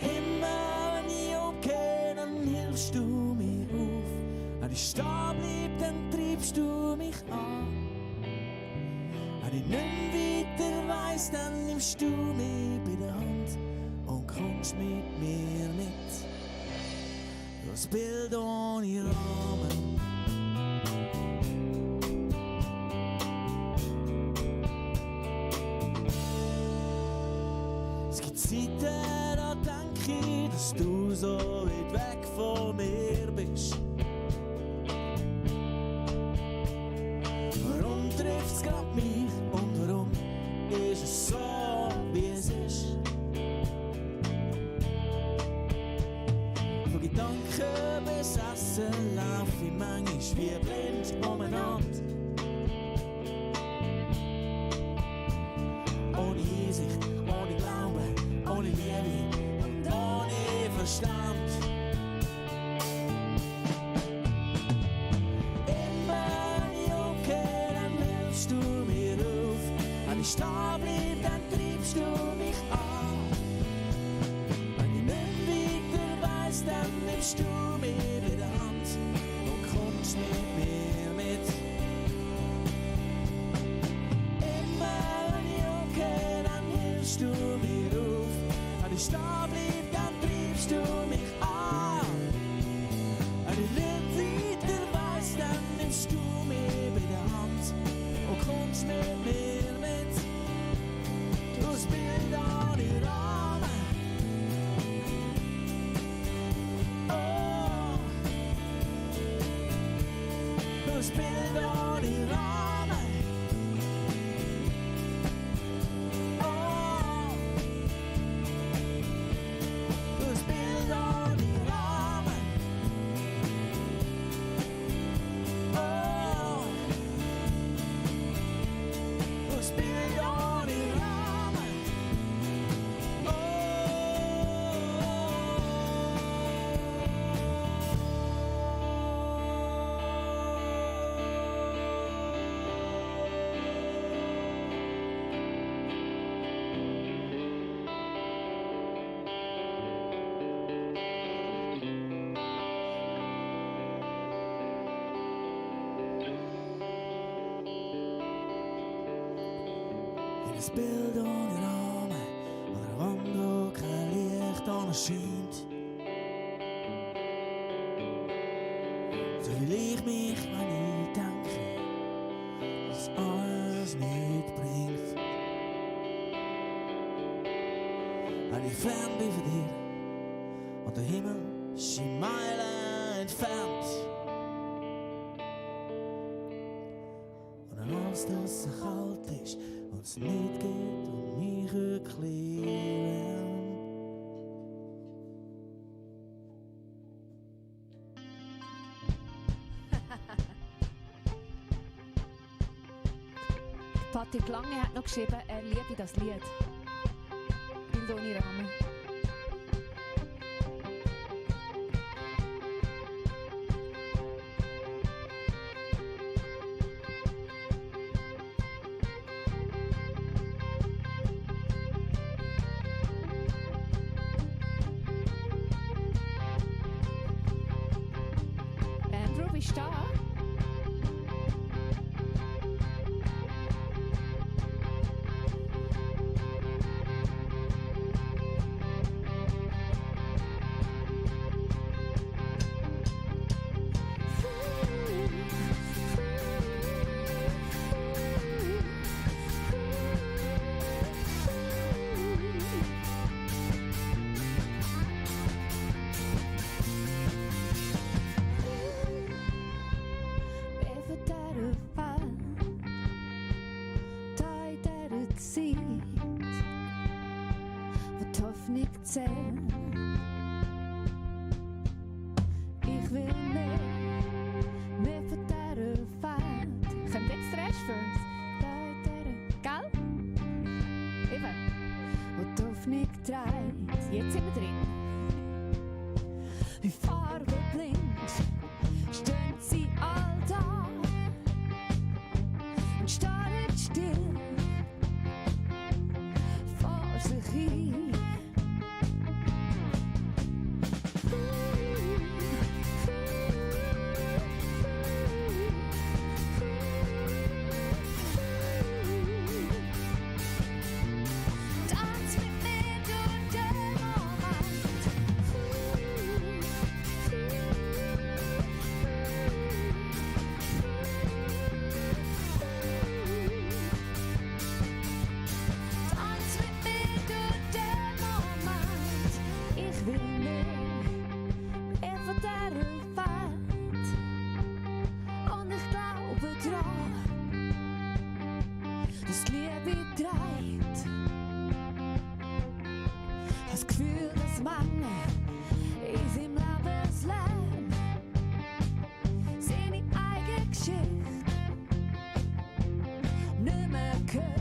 Immer wenn ich umgehe, dann hilfst du mir auf. Wenn ich stehen bleib, dann treibst du mich an. Wenn ich nicht weiter weiss, dann nimmst du mich bei der Hand und kommst mit mir mit. Das Bild ohne Rahmen. Es gibt Zeiten, da denke ich, dass du so weit weg von mir bist. Warum trifft's grad mich und warum ist es so, wie es ist? Von Gedanken besessen lauf ich manchmal wie blind umeinander. Ohne Einsicht, ohne Glauben, ohne Liebe und ohne Verstand. Immer wenn ich umgehe, dann hilfst du mir auf. Wenn ich stehen bleib, dann treibst du mich an. Wenn ich nicht weiter weiss, dann nimmst du mich bei der Hand und kommst mit mir mit. Immer wenn ich umgehe, dann hilfst du mir auf. Wenn ich stehen bleib, dann treibst du mich an. Wenn ich nicht weiter weiss, dann nimmst du mich bei der Hand und kommst mit mir mit. Durchs Bild ohne Rahmen. Oh. Durchs Bild ohne Rahmen. Oh. Durchs Bild ohne Rahmen. Oh. Durchs Bild ohne Rahmen. In ein Bild ohne Rahmen, an einer Wand, wo kein Licht anscheint. So fühle ich mich, wenn ich denke, dass alles nichts bringt. Wenn ich fern bin von dir und der Himmel scheint Meilen entfernt. dass es kalt ist und es nicht geht und mich erklären. Patrick Lange hat noch geschrieben, er liebe das Lied. Bild ohne Rahmen. Bandprobe ist da. Ich will mehr von dieser Welt. Kommt jetzt der Ashford? Gell? Eben. Wo die Hoffnung trägt. Jetzt sind wir drin. Wie farbenblind stehen sie all da und starren still vor sich hin. Das Gefühl, dass man in seinem Lebensleben seine eigene Geschichte nicht mehr gehört.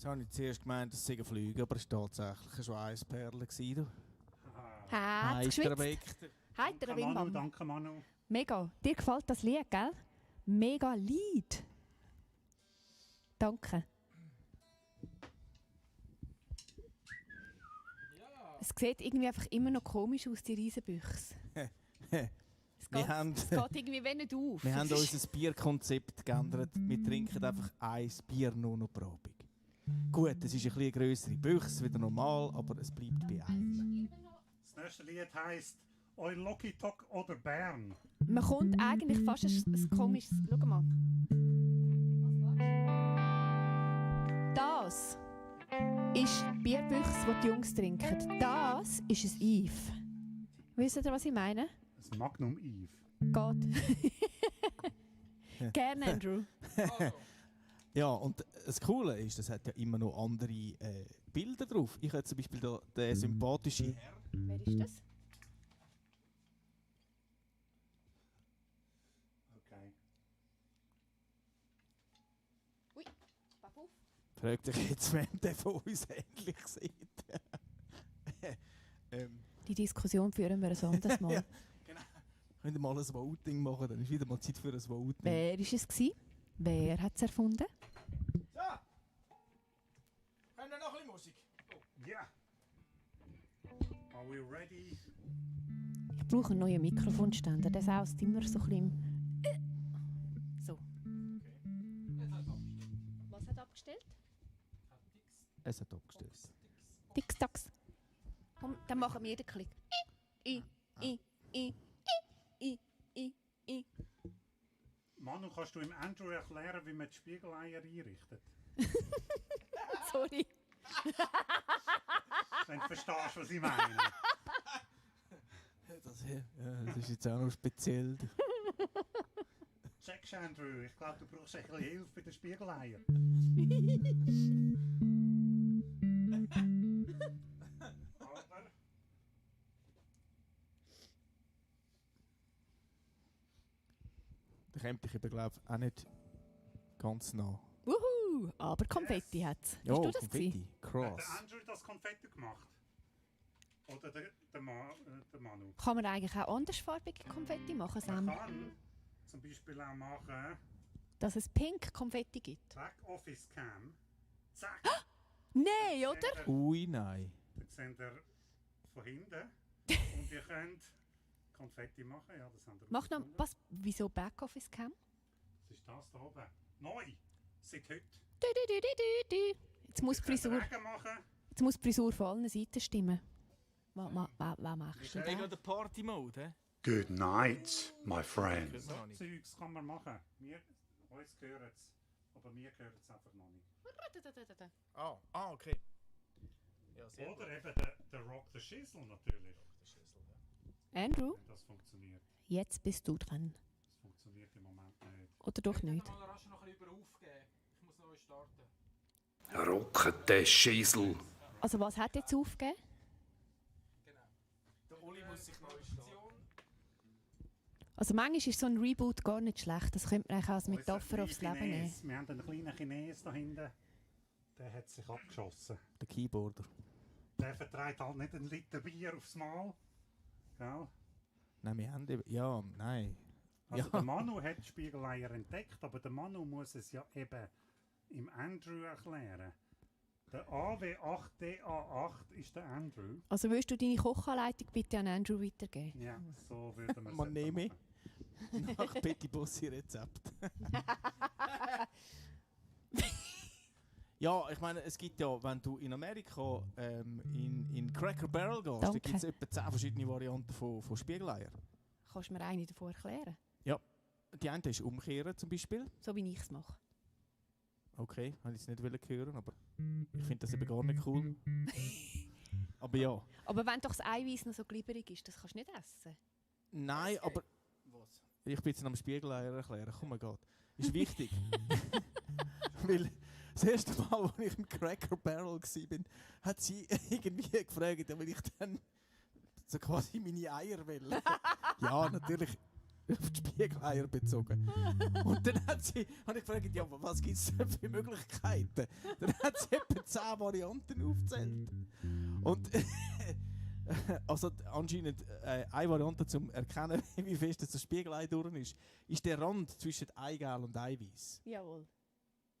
Jetzt habe ich zuerst gemeint, es sei ein Flüge, aber es war tatsächlich eine Schweissperle. Hat es geschwitzt? Heiter Danke Manu, Wingmann. danke Manu. Mega. Dir gefällt das Lied, gell? Mega Lied. Danke. Ja, Es sieht irgendwie einfach immer noch komisch aus, die Riesenbüchse. Es geht irgendwie wenn nicht auf. Wir haben unser Bierkonzept geändert. Wir trinken einfach ein Bier nur noch pro Abend. Gut, es ist ein bisschen grössere Büchse, wieder normal, aber es bleibt bei einem. Das nächste Lied heisst «Oi Lokitok oder Bern». Man kommt eigentlich fast ein komisches... Schau mal. Das ist die Bierbüchse, die die Jungs trinken. Das ist ein Eve. Wisst ihr, was ich meine? Ein Magnum Eve. Geht. Gerne, Andrew. Ja, und das Coole ist, das hat ja immer noch andere Bilder drauf. Ich habe zum Beispiel den sympathischen Herr. Wer ist das? Okay. Ui, pass auf. Fragt dich jetzt, wem der von uns ähnlich sieht. Die Diskussion führen wir ein anderes Mal. Ja, genau. Wenn wir mal ein Voting machen, dann ist wieder mal Zeit für ein Voting. Wer war es? Wer hat es erfunden? So! Haben wir noch ein bisschen Musik? Ja. Are we ready? Ich brauche einen neuen Mikrofonständer. Der saust immer so ein bisschen. So. Was hat abgestellt? Es hat abgestellt. Tix-Tax. Komm, dann machen wir den Klick. I. Manu, kannst du im Andrew erklären, wie man die Spiegeleier einrichtet? Sorry. Wenn du verstehst, was ich meine. Das ist jetzt auch noch speziell. Checkst Andrew, ich glaube, du brauchst ein bisschen Hilfe bei den Spiegeleiern. Aber Da kommt ich eben, glaube ich, auch nicht ganz nah. Wuhu! Aber Konfetti hat es. Ja, Hast du das Konfetti. gesehen? hat Cross. der Andrew das Konfetti gemacht? Oder der Manu? Kann man eigentlich auch andersfarbige Konfetti machen, Man Sam? kann zum Beispiel auch machen, Dass es pink Konfetti gibt. Back Office Cam. Zack! Nein, oder? Ui, nein. Jetzt seht ihr von hinten. Und ihr könnt Konfetti machen. Ja, das haben wir Mach noch, gefunden. was, wieso Backoffice Cam? Was ist das da oben? Neu! Seit heute. Jetzt muss die Frisur, Regen machen. jetzt muss die Frisur von allen Seiten stimmen. Was machst du Ich da? habe den Party-Mode, hä? Good night, my friend. noch nicht. Zeugs kann man machen. Uns gehört es. Aber mir gehört es einfach noch nicht. Okay. Ja, sehr Oder gut. eben der Rock the Schissel natürlich. Andrew, Wenn das funktioniert. jetzt bist du dran. Das funktioniert im Moment nicht. Oder doch Ich nicht? kann mal rasch noch ein bisschen über aufgeben. Ich muss neu starten. Rocket der Schäsel. Also was hat jetzt aufgegeben? Genau. Der Uli muss sich neu starten. Also manchmal ist so ein Reboot gar nicht schlecht. Das könnte man eigentlich als Metapher Unser aufs Leben kleiner nehmen. Chines, wir haben einen kleinen Chines da hinten. Der hat sich abgeschossen. Der Keyboarder. Der vertreibt halt nicht einen Liter Bier aufs Mal. Gell? Nein, wir haben eben... Ja, nein. Also Ja. der Manu hat die Spiegeleier entdeckt, aber der Manu muss es ja eben im Andrew erklären. Der AW8DA8 ist der Andrew. Also willst du deine Kochanleitung bitte an Andrew weitergeben? Ja, so würde man es Man etwa nehme. machen. Nach Betty Bossi Rezept. Ja, ich meine, es gibt ja, wenn du in Amerika in Cracker Barrel gehst, da Danke. gibt es etwa 10 verschiedene Varianten von Spiegeleier. Kannst du mir eine davon erklären? Die eine ist umkehren zum Beispiel. So wie ich es mache. Okay, habe ich es nicht hören, aber ich finde das eben gar nicht cool. Aber ja. Aber wenn doch das Eiweiß noch so glibberig ist, das kannst du nicht essen. Nein, aber... Was? Ich bin jetzt am Spiegeleier erklären, komm mal Gott. Ist wichtig. Weil das erste Mal, als ich im Cracker Barrel war, hat sie irgendwie gefragt, ob ich dann so quasi meine Eier will. Ja, natürlich auf die Spiegeleier bezogen. Und dann habe ich gefragt, ja, was gibt es denn für Möglichkeiten? Dann hat sie etwa 10 Varianten aufgezählt. Und also anscheinend eine Variante zum erkennen, wie fest das Spiegelei durch ist der Rand zwischen Eigelb und Eiweiß. Jawohl.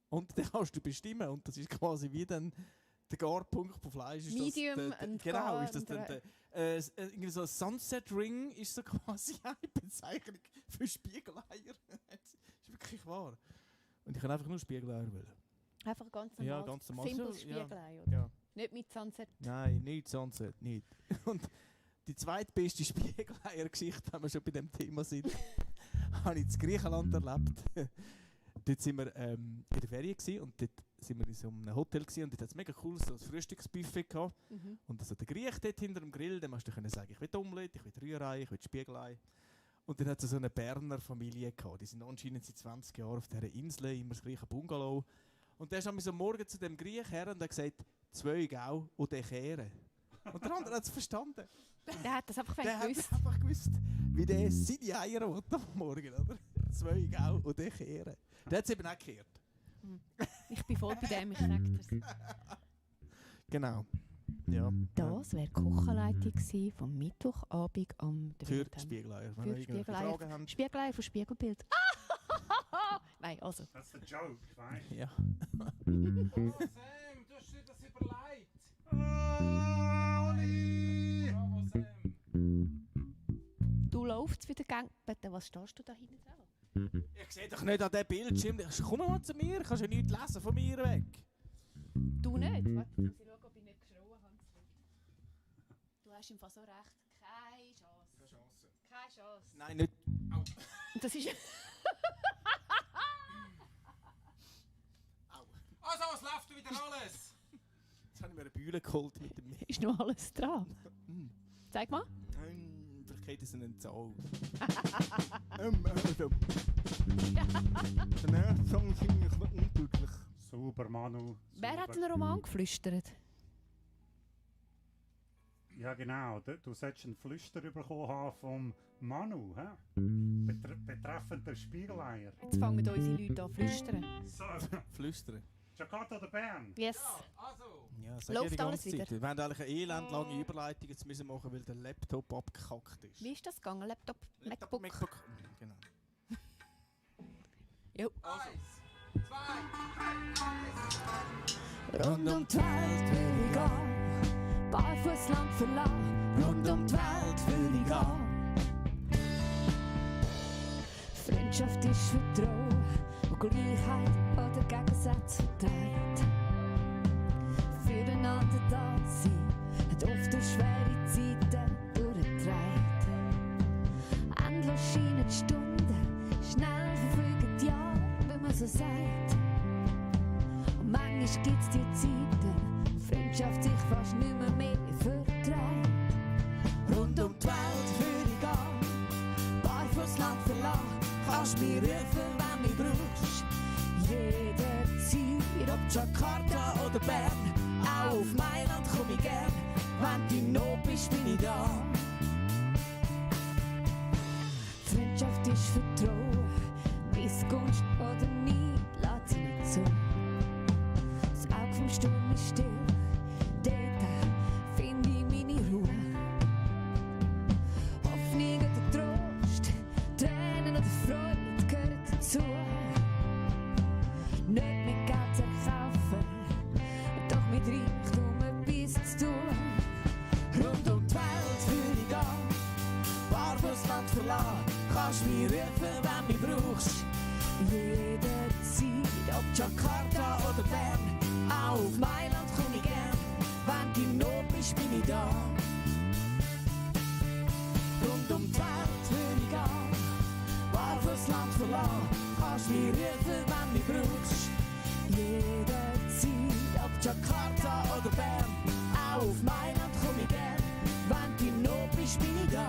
Und den kannst du bestimmen und das ist quasi wie dann der Garpunkt von Fleisch ist Medium das... und genau, gar ist das und dann irgendwie so ein Sunset Ring ist so quasi eine Bezeichnung für Spiegeleier. Das ist wirklich wahr. Und ich kann einfach nur Spiegeleier wollen. Einfach ganz normal. Ja, ganz normal. Simples So, ja. Spiegelei, oder? Ja. Nicht mit Sunset. Nein, nicht Sunset, nicht. Und die zweitbeste Spiegeleier-Geschichte, wenn wir schon bei dem Thema sind, habe ich in Griechenland erlebt. Dort waren wir in der Ferien und dort sind wir in so einem Hotel gewesen, und dort hat es mega cool so ein Frühstücksbuffet gehabt. Und also der Griech dort hinter dem Grill, dem hast du können sagen, ich will Omelette, ich will Rührei, ich will Spiegelei. Und dann hat es so eine Berner Familie gehabt. Die sind anscheinend seit 20 Jahren auf dieser Insel, immer das gleiche Bungalow. Und der ist am Morgen zu dem Griech her und hat gesagt, 2 Gau und der Kehren. Und der andere hat es verstanden. Der hat das einfach Der gewusst. hat einfach gewusst, wie der seine Eier will am Morgen, oder? 2 Gau und der Kehren. Der hat es eben auch gekehrt. Ich bin voll bei dem, ich sage das. Genau. Ja. Das wäre die Kochenleitung gewesen vom Mittwochabend am Für 3. Spiegeleier. Für Spiegeleier. Spiegeleier von Spiegelbild. Nein, also. Das ist der Joke, weißt du? Ja. Oh, Sam, du hast dir das überlegt. Bravo, Sam. Du laufst wieder gang. Bitte, was stehst du da hinten drauf? Ich sehe doch nicht an diesem Bildschirm. Komm mal zu mir, kannst ja nichts lesen von mir weg. Du nicht? Warte, muss ich schauen, ob ich nicht geschrien habe. Du hast im Fall so recht. Keine Chance. Keine Chance. Nein, nicht. Au. Das ist... Also, was läuft wieder alles? Jetzt habe ich mir eine Bühne geholt mit dem... Ist noch alles dran? Zeig mal. Vielleicht geht es in einen Zaun. Der nächste Song ist ein bisschen unglücklich. Super, Manu. Wer hat super. einen Roman geflüstert? Ja, genau. Du solltest einen Flüster bekommen haben vom Manu, hä? Betreffend der Spiegeleier. Jetzt fangen unsere Leute an zu flüstern. So, Flüstern. Jakarta oder Bern? Yes. Also. Ja, sag Läuft ja die alles ganze Zeit. Wir haben eigentlich eine elendlange Überleitung jetzt müssen machen, weil der Laptop abgekackt ist. Wie ist das gegangen? Laptop, MacBook? Genau. Jo. 1, 2, Rund um die Welt will ich gehen, barfuß Land verlassen. Rund um die Welt will ich gehen. Freundschaft ist Vertrauen und Gleichheit oder Gegensätze verdreht. Füreinander da sein hat oft durch schwere Zeiten durchgetragen. Endlos scheinen die Stunden, schnell verfliegen die Jahre, wie man so sagt. Und manchmal gibt's die Zeiten, Freundschaft sich fast nicht mehr verträgt. Rund um die Welt will ich gehen, barfuß Land verlassen. Kannst mich rufen, wenn du mich brauchst. Jederzeit, ob Jakarta oder Bern, auch auf Mailand komm ich gern. Wenn du in Not bist, bin ich da. Freundschaft ist Vertrauen, Missgunst oder Neid lässt sie nicht zu. Das Auge vom Sturm ist still, dort finde ich meine Ruhe. Hoffnung oder Trost, Tränen oder Freude gehören dazu. Nicht mit Geld zu erkaufen, doch mit Reichtum etwas zu tun. Rund um die Welt will ich gehen, barfuß Land verlassen. Kannst mich rufen, wenn du mich brauchst. Jederzeit, ob Jakarta oder Bern, auch auf Mailand komm ich gern. Wenn du in Not bist, bin ich da. Rund um die Welt will ich gehen, barfuß Land verlassen. Kannst mich rufen, wenn du mich brauchst. Jederzeit, ob Jakarta oder Bern, auch auf Mailand komm ich gern. Wenn du in Not bist, bin ich da.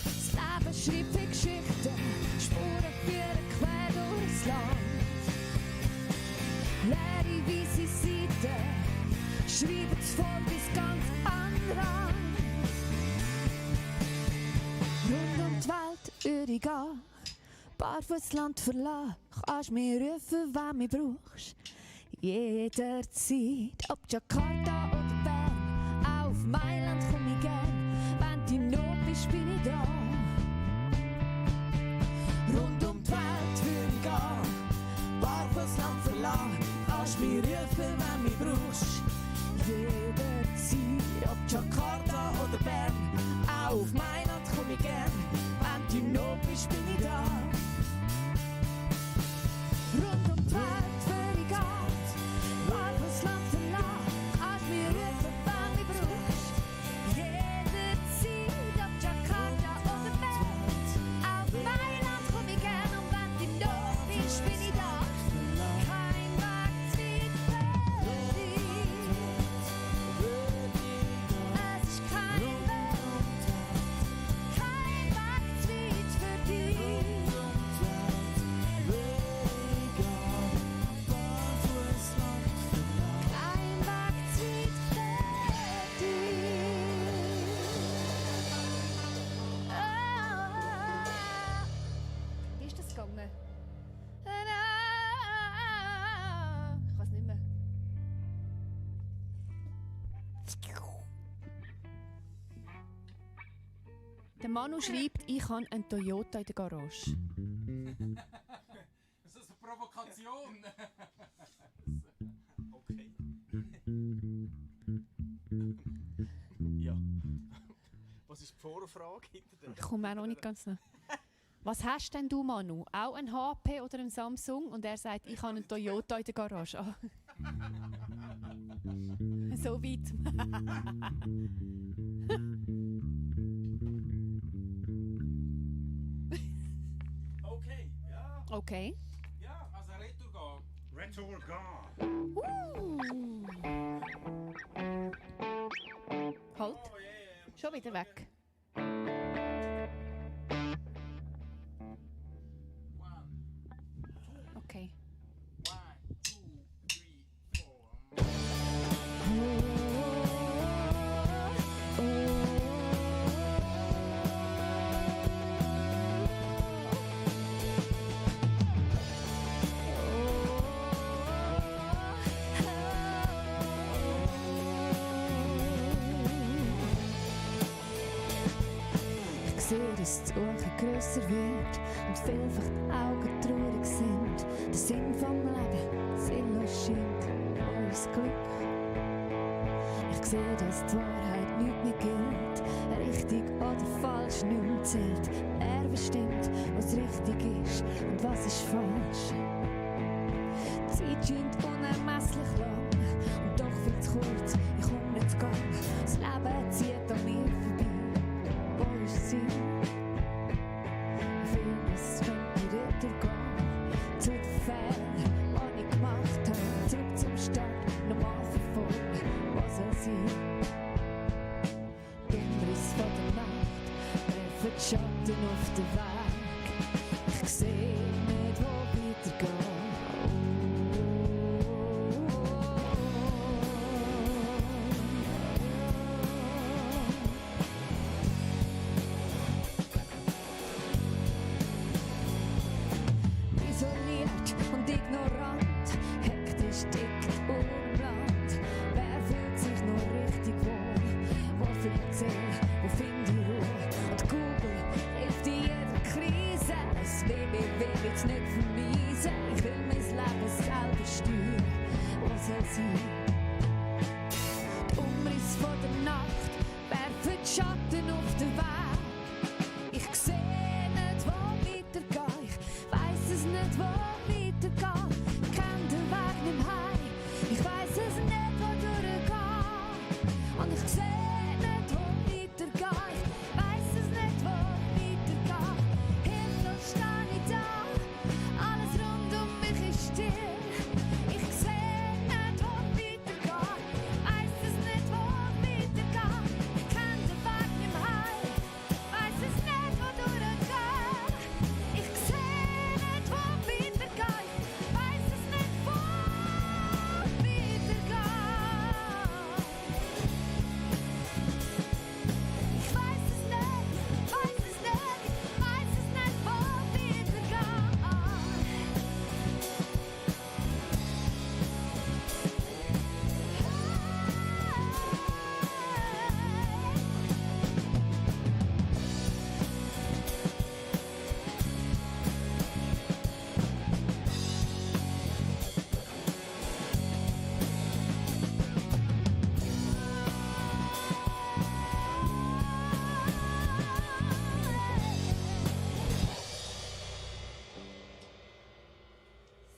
Das Leben schreibt die Geschichten, Spuren führen quer durchs Land. Leere weisse Seiten, schreiben es voll bis ganz an den Rand. Rund um die Welt würde ich gehen, barfuß Land verlassen. Kannst mich rufen, wenn du mich brauchst. Jederzeit, ob Jakarta oder Bern, auch auf Mailand komm ich gern. Wenn du in Not bist, bin ich da. Rund um die Welt will ich gehen, barfuß Land verlassen. Kannst mich Der Manu schreibt, ich habe einen Toyota in der Garage. Das ist eine Provokation. Okay. Ja. Was ist die Vorfrage hinter dem? Ich komme auch noch nicht ganz nach. Was hast denn du, Manu? Auch ein HP oder ein Samsung? Und er sagt, ich habe einen Toyota in der Garage. Ah. So weit. Okay, ja. Okay. Ja, also Retour gehen. Retour Gar. Halt. Oh, yeah. Schon wieder weg. Okay. 1, 2, 3, 4. Ich sehe, dass die Uhr grösser wird und vielfach die Augen traurig sind. Der Sinn vom Leben sinnlos scheint, uns Glück. Ich sehe, dass die Wahrheit nicht mehr gilt, richtig oder falsch nicht mehr zählt. Er bestimmt, was richtig ist und was ist falsch. Die Zeit scheint unermesslich lang und doch viel zu kurz, ich komme nicht zu Gang. Das Leben zieht an mir vorbei. Wo ist sie? Vieles könnte weitergehen. Zu den Fehlern, die ich gemacht habe. Zurück zum Start, nochmal von vorne. Was soll sein? Umriss von der Nacht, werfen die Schatten auf den Weg. Ich sehe nicht, wo weitergehen. Isoliert und ignorant, hektisch tickt Urland. Wer fühlt sich noch richtig wohl? Wo findet sich, wo findet die Ruhe? Und Google hilft in jeder Krise. Das www wird's nicht vermiesen. Ich will mein Leben selber steuern. Was soll sein? Die Umriss von der Nacht werfen die Schatten auf den Weg. Ich sehe nicht, wo weitergeht. Ich weiss es nicht, wo weitergeht. Ich kenn den Weg nicht heim. Ich weiss es nicht, wo durchgeht. Und ich sehe nicht, wo weitergeht. Ich weiss es nicht, wo weitergeht. Hilflos steh ich da. Alles rund um mich ist still. Ich sehe nicht, wo weitergeht. Ich weiss es nicht, wo weitergeht. Ich kenn den Weg nicht heim. Weiss es nicht, wo durchgeht. Ich sehe nicht, wo weitergeht. Weiss es nicht, wo weitergeht. Ich weiß es nicht, weiß es nicht, weiß es nicht, wo weitergeht.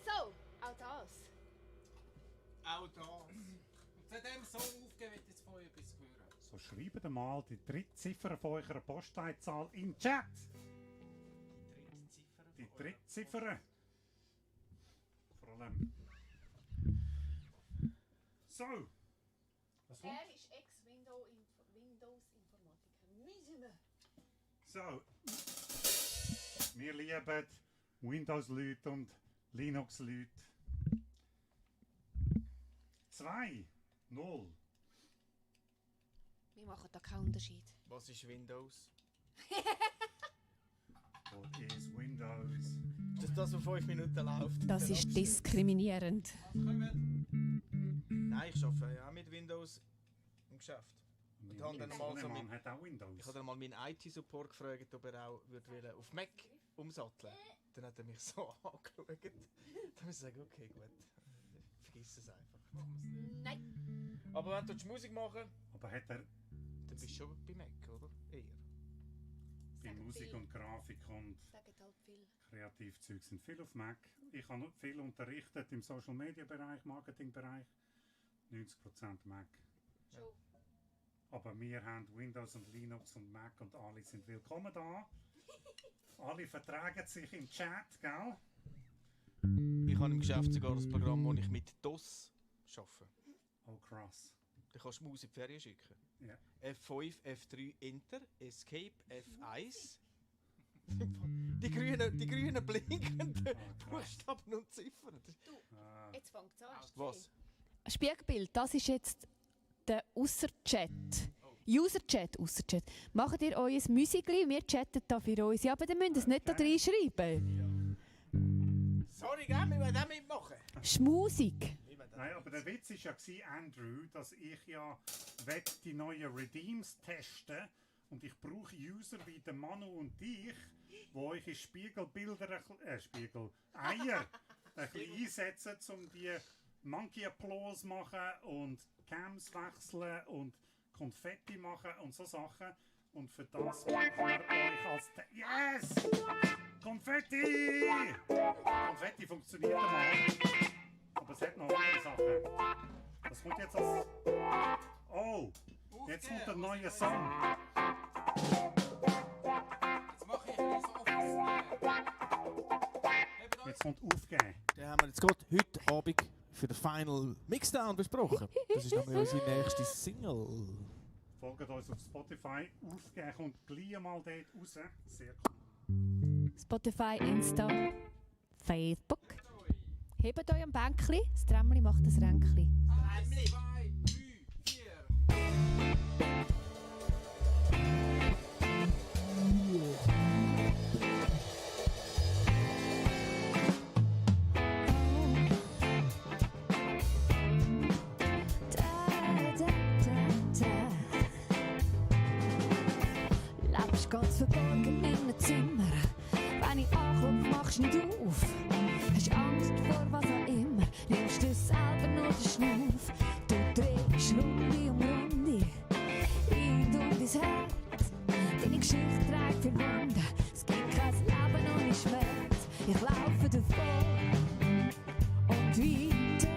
So, auch das. Auch das. Und zu diesem Song aufgeben, will ich jetzt von euch etwas hören. So schreibt mal die dritte Ziffer von eurer Postleitzahl im Chat. Die dritte Ziffer. Vor allem. So. Was kommt? Er ist Ex-Windows-Informatiker. Wissen wir. So. Wir lieben Windows-Leute und Linux-Leute. 2, 0. Wir machen da keinen Unterschied. Was ist Windows? What is Windows? Ist das, was 5 Minuten läuft? Das ist diskriminierend. Nein, ich arbeite ja auch mit Windows. im Geschäft. Und Mein haben dann mal so Mann hat auch Windows. Ich habe dann mal meinen IT-Support gefragt, ob er auch würde auf Mac umsatteln. Dann hat er mich so angeschaut. Dann muss ich sagen, okay, gut, vergiss es einfach. Nein. Aber wenn du Musik machen, Aber hat er dann bist du schon bei Mac, oder? Eher. bei Musik und Grafik und Sagen halt viel. Kreativzeug sind viel auf Mac. Ich habe viel unterrichtet im Social Media Bereich, Marketing-Bereich. 90% Mac. Schon. Aber wir haben Windows und Linux und Mac und alle sind willkommen da. Alle vertragen sich im Chat, gell? Ich habe im Geschäft sogar ein Programm, wo ich mit DOS arbeite. Oh krass. Da kannst du Musik in die Ferien schicken. Ja. F5, F3, Enter, Escape, F1. Die grünen blinkenden Buchstaben und Ziffern. Ah, Jetzt fängt es an. Was? Spiegelbild, das ist jetzt der Ausser-Chat. User-Chat, Ausser-Chat. Macht ihr euer Müsigli, wir chatten da für uns. Ja, aber dann müsst ihr es nicht da reinschreiben. Sorry, gell, wir wollen auch mitmachen. Schmusik. nein, aber der Witz war ja, Andrew, dass ich ja die neuen Redeems testen und ich brauche User wie den Manu und dich, die euch in Spiegelbilder, Eier ein bisschen einsetzen, um die Monkey Applause machen und Cams wechseln und Konfetti machen und so Sachen. Und für das machen wir euch als Yes! Konfetti! Konfetti funktioniert einmal. Aber es hat noch andere Sachen. Das kommt jetzt als... Oh! Jetzt kommt ein neuer Song. Jetzt mache ich ein bisschen Jetzt kommt Aufgeben. Den haben wir jetzt gerade heute Abend für den Final Mixdown besprochen. Das ist nämlich unsere nächste Single. Folgt uns auf Spotify. Aufgeben kommt gleich mal dort raus. Sehr cool. Spotify, Insta, Facebook. Hebt euch am Bänkli, das Trämmli macht das Ränkli. 1, 2, 3, 4. Lebst ganz verborgen in einem Zimmer. Wenn ich anklopfe, machst du nicht auf. Hast Angst vor was auch immer, nimmst du selber nur den Schnuff. Du drehst Runde um Runde, in und um dein Herz. Deine Geschichte trägt viel Wunder, es gibt kein Leben ohne Schmerz. Ich laufe davon und weiter,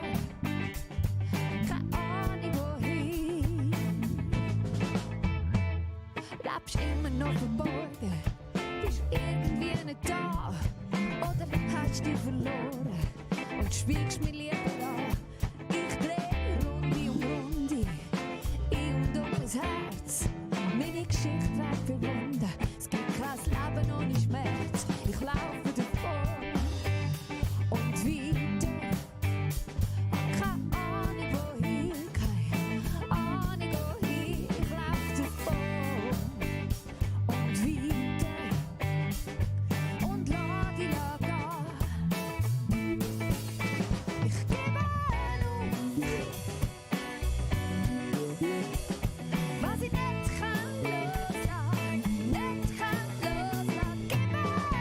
keine Ahnung wohin. Lebst immer noch verborgen, bist irgendwie nicht da. Oder hast dich verloren und schweigst mir lieber an. Ich dreh Runde um Runde, in und um mein Herz. Meine Geschichte trägt viel Wunder, es gibt kein Leben ohne Schmerz. Ich laufe davon und weiter, keine Ahnung wohin, keine Ahnung wohin. Ich laufe davon und weiter und lass die Lage an. Ich gebe auf, was ich nicht kann loslassen, nicht kann loslassen. Gebe auf,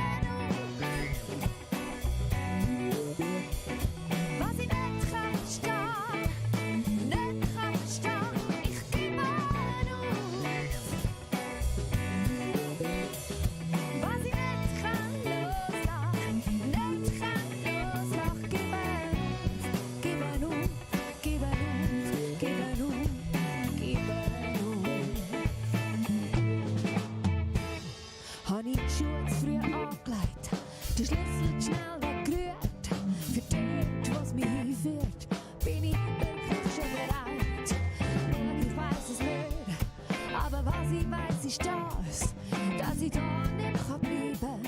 was ich nicht kann stehen, nicht kann stehen. Ich gebe auf, was ich nicht kann loslassen, nicht kann loslassen. Gebe auf, gebe auf, gebe auf, gebe auf, gebe auf. Habe ich die Schuhe zu früh angelegt, den Schlüssel zu schnell weggerührt. Für dort, was mich hinführt, bin ich wirklich schon bereit. Schau, ich weiss es nicht, aber was ich weiss ist das, dass ich da nicht kann bleiben.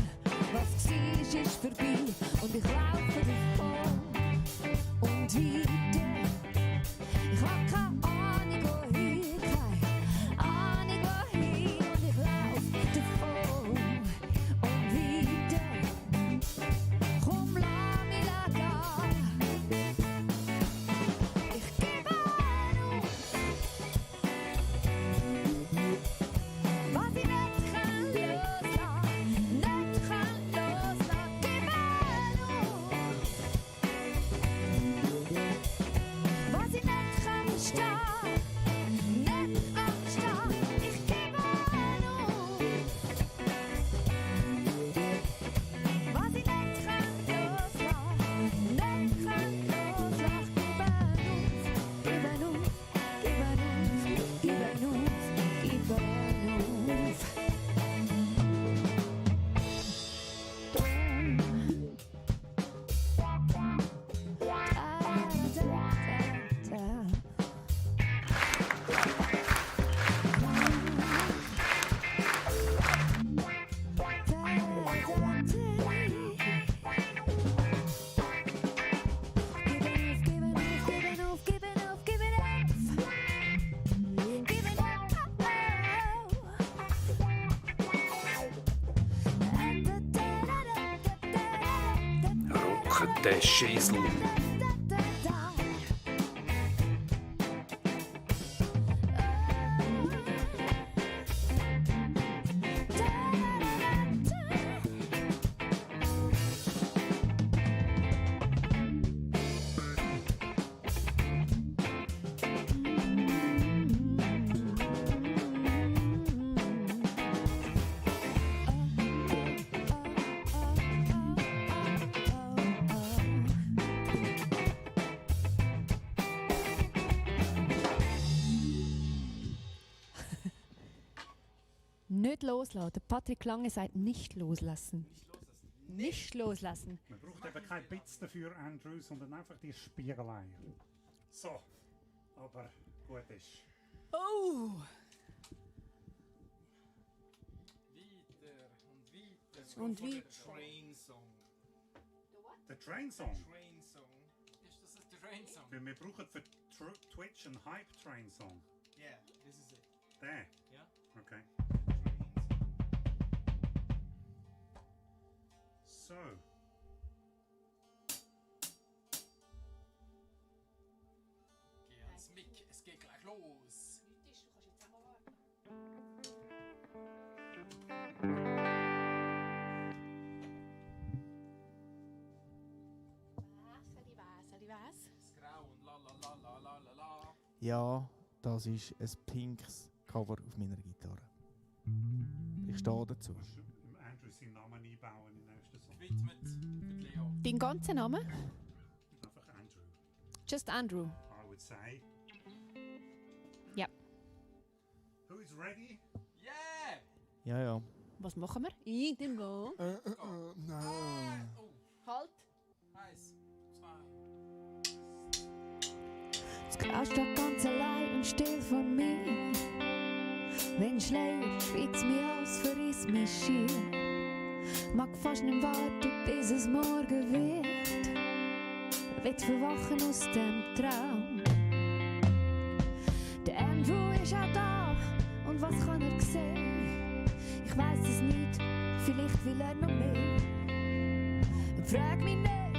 Was war, ist vorbei und ich laufe davon und weiter. Ich hab keine Ahnung wohin, keine Ahnung wohin. Und ich lauf davon und weiter. Komm, lass mich gehen. Ich gebe auf, verruchte Schäsel. Nicht loslassen. Der Patrick Lange sagt nicht loslassen. Nicht loslassen. Man braucht eben kein Bits dafür, Andrew, sondern einfach die Spiegeleier. So, aber gut ist. Oh! Und wie? Train Song. Der Train Song. Train Song. Ist das der Train Song? Weil wir brauchen für Twitch einen Hype Train Song. Yeah, this is it. Der? Ja. Okay. So. Geh ans Mic, es geht gleich los. Das Grau und la la la la la la la. Ja, das ist ein pinkes Cover auf meiner Gitarre. Ich stehe dazu. Du musst im Andrew seinen Namen einbauen in den nächsten Song. Gewidmet mit Leo. Dein ganzer Name? Einfach Andrew. Just Andrew. I would say. Ja. Who is ready? Yeah! Ja, ja. Was machen wir? Irgendwo. Nein. Oh, Halt. 1, 2. Das Glas steht ganz allein und still vor mir. Wenn Schleier schwitzt mich aus, verriss mich schier. Mag fast nicht warten, bis es morgen wird. Will verwachen aus dem Traum. Der Andrew ist auch da, und was kann er sehen? Ich weiss es nicht, vielleicht will er noch mehr. Frag mich nicht,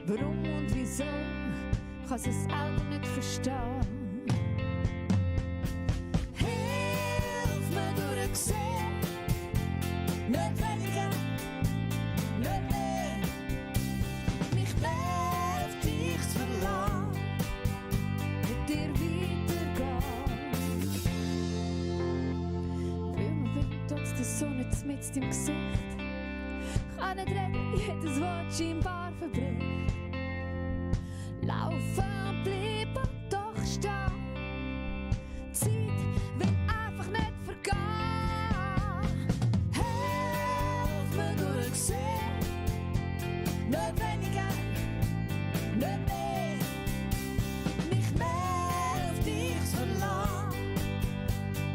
warum und wieso, kann es selber nicht verstehen. Hilf mir durchsehen, nicht weniger, nicht mehr. Mich nervt dich zu verlassen, mit dir weitergehen. Weil mir wird trotz der Sonne mitten im Gesicht. Kann nicht reden, jedes Wort scheinbar verbricht. Laufen, bleiben, doch stehen. Zeit will einfach nicht vergehen. Hilf mir durchsehen, nicht weniger, nicht mehr. Mich nervt dich zu verlassen,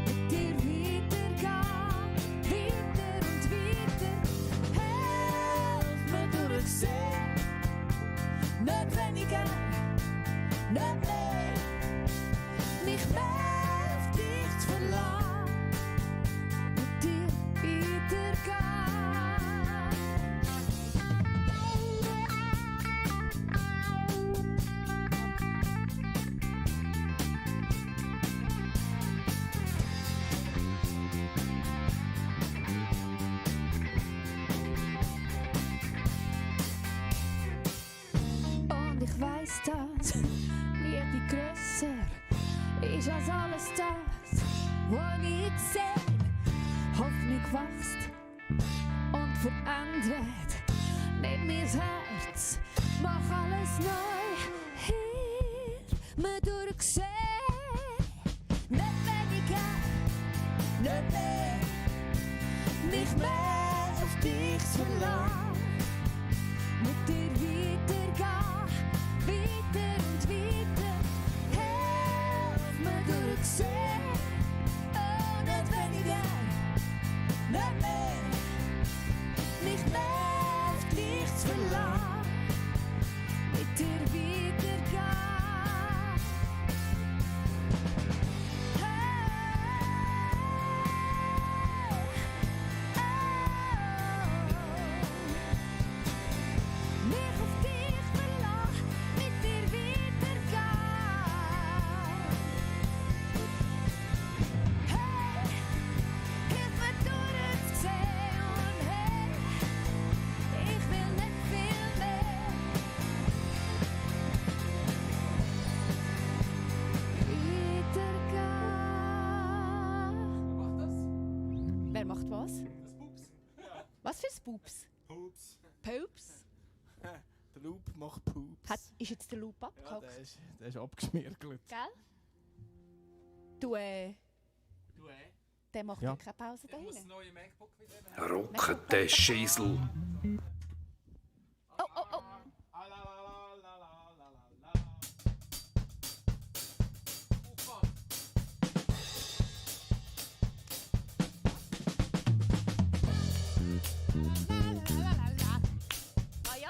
mit dir weitergehen, weiter und weiter. Hilf mir durchsehen, nicht weniger, nicht mehr. Mich nervt dich zu verlassen, mit dir weitergehen. Und ich weiss das, Liebe grösser ist als alles das, was ich sehe. Hoffnung wächst und verändert, nimm mir's Herz, mach alles neu. Hilf mir durchsehen, nicht weniger, nicht mehr. Mich nervt dich zu verlassen, mit dir weitergehen, weiter und weiter. Hilf mir durchsehen, oh, nicht weniger, nicht mehr. Mich nervt dich zu verlassen, mit dir weitergehen. Mich macht was? Das Pups. Was für Spoops? Pups. Popes? Der Loop macht Pups. Ist jetzt der Loop Ja, abgehackt? der ist abgeschmirgelt. Gell? Du Der macht Ja. ja keine Pause da Ich muss das hinten. neue MacBook wieder haben. Rocke der Schissel. Oh, oh, oh. Aufwand. Ah ja?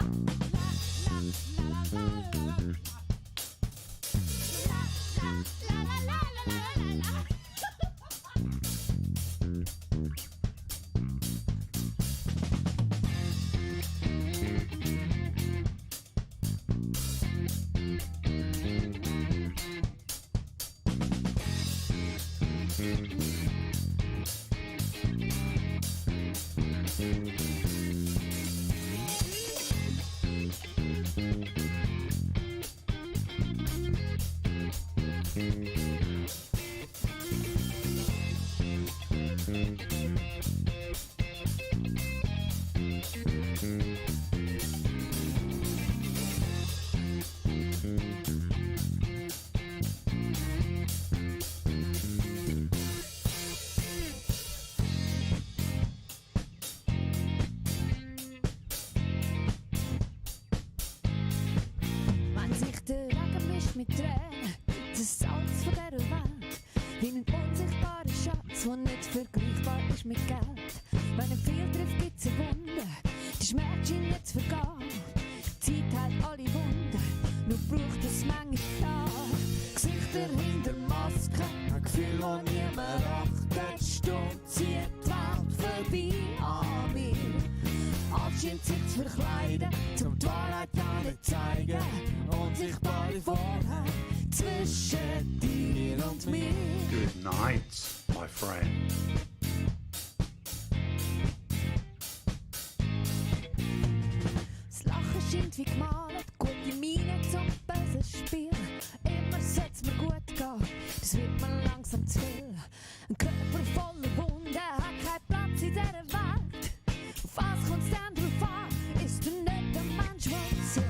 Wenn sich der Regen mischt mit Tränen, das Salz von dieser Welt, wie ein unsichtbarer Schatz, der nicht vergleichbar ist mit Geld. Wenn er viel trifft, gibt's eine Wunde, der Schmerz scheint nicht zu vergehen. Die Zeit heilt alle Wunden, nur braucht es manche Tage. Gesichter hinter Masken, ein Gefühl, das niemand achtet. Stumm zieht die Welt vorbei an mir. Alles scheint sich zu verkleiden, zum die Wahrheit ja nicht zeigen. Unsichtbare Vorhänge zwischen dir und mir. Good night, my friend. Das Lachen scheint wie gemalt, gute Miene zum bösen Spiel. Immer soll's mir gut gehen, das wird mir langsam zu viel. Ein Körper voller Wunden hat keinen Platz in dieser Welt. Auf was kommt's denn drauf an? Ist er nicht der Mensch, der zählt?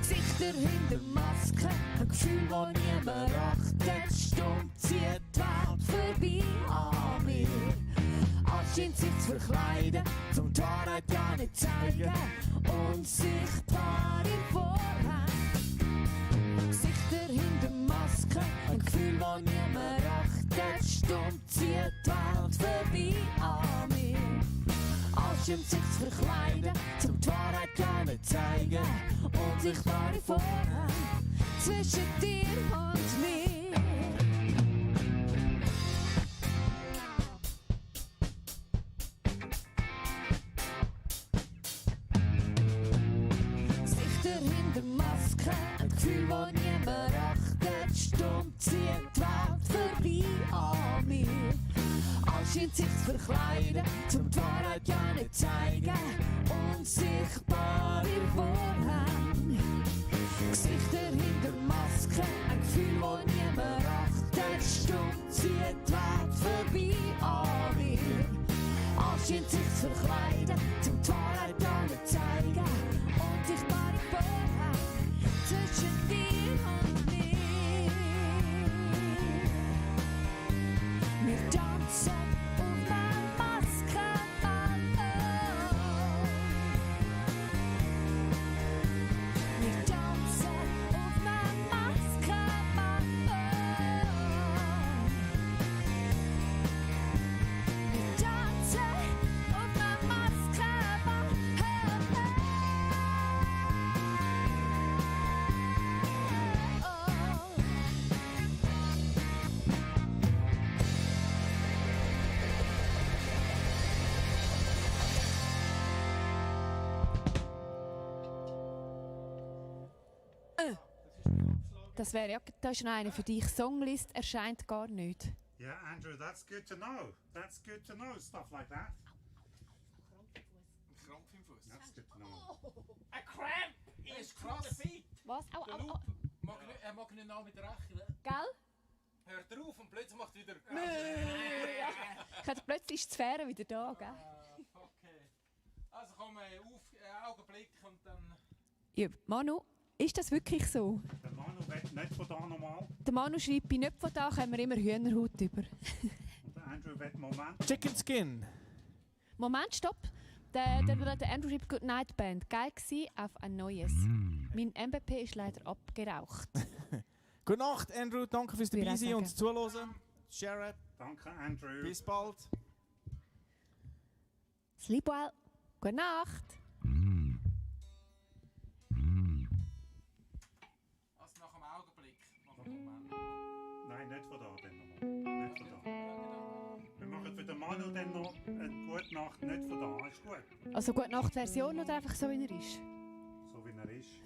Gesichter hinter Masken, ein Gefühl, das niemand achtet. Stumm zieht die Welt vorbei an mir. Alles scheint sich zu verkleiden, zum die Wahrheit ja nicht zeigen. Unsichtbar im Vorhang. Gesichter hinter Masken, ein Gefühl, das niemand achtet. Stumm zieht die Welt vorbei an mir. Alles scheint sich zu verkleiden, zum die Wahrheit ja nicht zeigen. Unsichtbar im Vorhang zwischen dir und mir. Gesichter hinter Masken, ein Gefühl, das niemand achtet. Stumm zieht die Welt vorbei an mir. Alles scheint sich zu verkleiden, zum die Wahrheit ja nicht zeigen. Unsichtbar im Vorhang. Gesichter hinter Masken, ein Gefühl, das niemand achtet. Stumm zieht die Welt vorbei an mir. Alles scheint sich zu verkleiden, zum die Wahrheit ja nicht zeigen. Unsichtbar im Vorhang zwischen dir und mir. Wir tanzen auf meinem Maskenballon. Wir tanzen auf meinem Maskenballon. Wir tanzen auf meinem Maskenballon. Das wäre ja, da ist noch eine für dich. Songlist erscheint gar nicht. Yeah, Andrew, that's good to know. That's good to know, stuff like that. Krampf im Fuß. That's good to know. Ein Cramp! Ist krass. Was? Au, Der au, Loop au. mag nicht nach mit rechnen. Gell? Hört er auf und plötzlich macht wieder... gehabt, plötzlich ist die Sphäre wieder da, gell? Okay. Also komm, Augenblick und dann... Ja, Manu, ist das wirklich so? Der Manu will nicht von da nochmal. Der Manu schreibt, bei nicht von da kommen wir immer Hühnerhaut über. Und der Andrew will Moment. Chicken Skin. Moment, stopp. Der Andrew schreibt Good Night Band. Geil gsi auf ein neues. Mein MBP ist leider abgeraucht. Gute Nacht, Andrew. Danke fürs Würde dabei ich sein sagen. und Zuhören. Share. Danke, Andrew. Bis bald. Sleep well. Gute Nacht. Also nach dem Augenblick. Nach dem Moment. Nein, nicht von da dann nochmal. Nicht von da. Wir machen für den Manu dann noch eine gute Nacht, nicht von da. Ist gut. Also Gute Nacht Version oder einfach so, wie er ist? So wie er ist.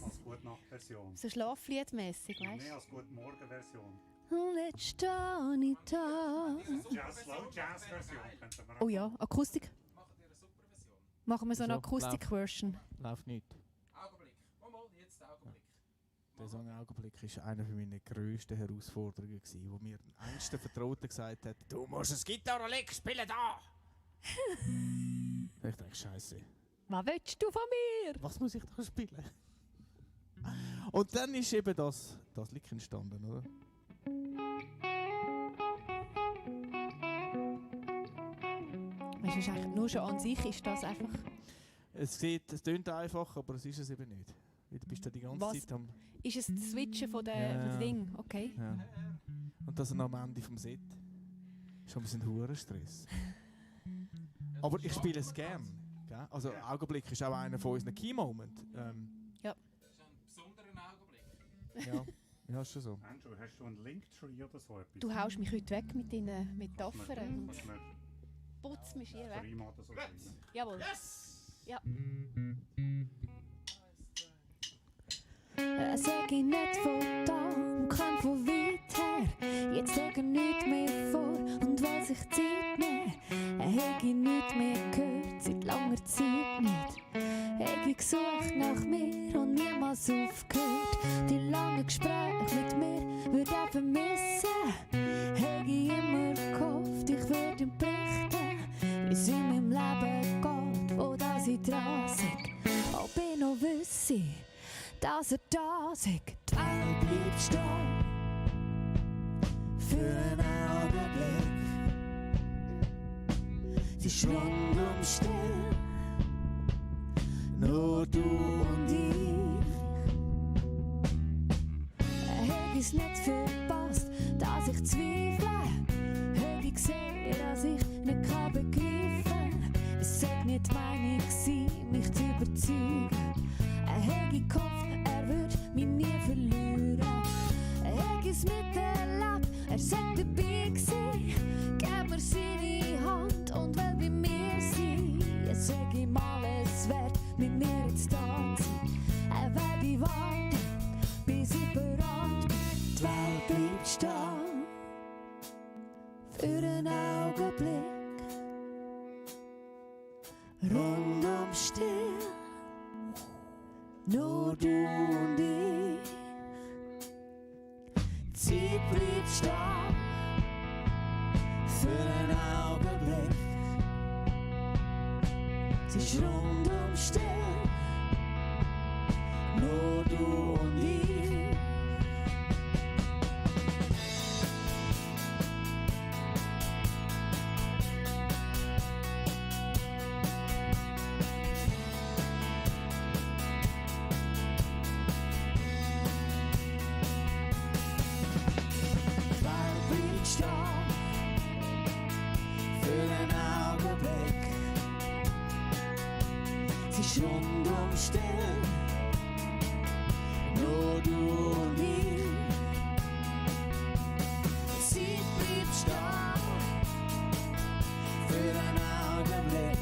Als gute Nacht-Version. So schlafliedmäßig, Mehr weißt als gute Morgen-Version. du? Let's stay da. Slow-Jazz-Version könnten wir auch. Oh ja, Akustik. Macht ihr eine super Version? Machen wir so eine So, Akustik-Version. Läuft nicht. Augenblick. Mal, jetzt Augenblick. Der Song «Augenblick» war eine meiner grössten Herausforderungen, wo mir ein engster Vertrauter gesagt hat, «Du musst ein Gitarre-Lick spielen da!» Ich dachte, «Scheiße, Was willst du von mir? was muss ich da spielen?» Und dann ist eben das Lick entstanden, oder? Weißt du, ist eigentlich nur schon an sich ist das einfach... Es tönt einfach, aber es ist es eben nicht. Weil du bist ja die ganze Was? Zeit am... Ist es das Switchen von Ja. den Ding? Okay. Ja. Und das am Ende vom Set. Ist schon ein bisschen hoher Stress. Aber ich spiele es gern. Gell? Also Augenblick ist auch einer von unseren Key Moments. Das ist ein besonderer Augenblick. Ja, ist schon so. Andrew, hast du einen Linktree oder so etwas? Du haust mich heute weg mit deinen Metaphern. Kannst du mir Putz mich hier weg. dreimal oder so schreiben? Jawohl. Yes! Ja. Sag ich nicht von da und komm von weit her. Jetzt sage nichts mehr vor und will sich Zeit nehmen. Hätte ich nichts mehr gehört, seit langer Zeit nicht. Hätte ich gesucht nach mir und niemals aufgehört. Die langen Gespräche mit mir würde ich vermissen. Hätte ich immer gehofft, ich würde ihm berichten, wie es in meinem Leben geht, wo das ich dran sitze. Ob ich noch wüsste, dass er da ist. Die Welt bleibt stehen für einen Augenblick. Sie ist rundum still, nur du und ich. Hätte ich's nicht verpasst, dass ich zweifle. Hätte ich gesehen, dass ich nicht kann begreifen. Es sollte nicht meine gewesen, mich zu überzeugen. Hätte ich gehofft, er würde mich nie verlieren. Hätte ich's miterlebt, er sollte dabei gewesen. Gib mir seine Hand und will bei mir sein. Jetzt sag ihm alles wert, mit mir jetzt da zu sein. Er werde ich warten, bis ich bereit bin. Die Welt bleibt stehen für einen Augenblick. Rundum still, nur du und ich. Die Zeit bleibt stehen für einen Augenblick. Sie ist rundum still, nur du und ich. Rundum still, nur du und ich. Sie bleibt stehen für einen Augenblick.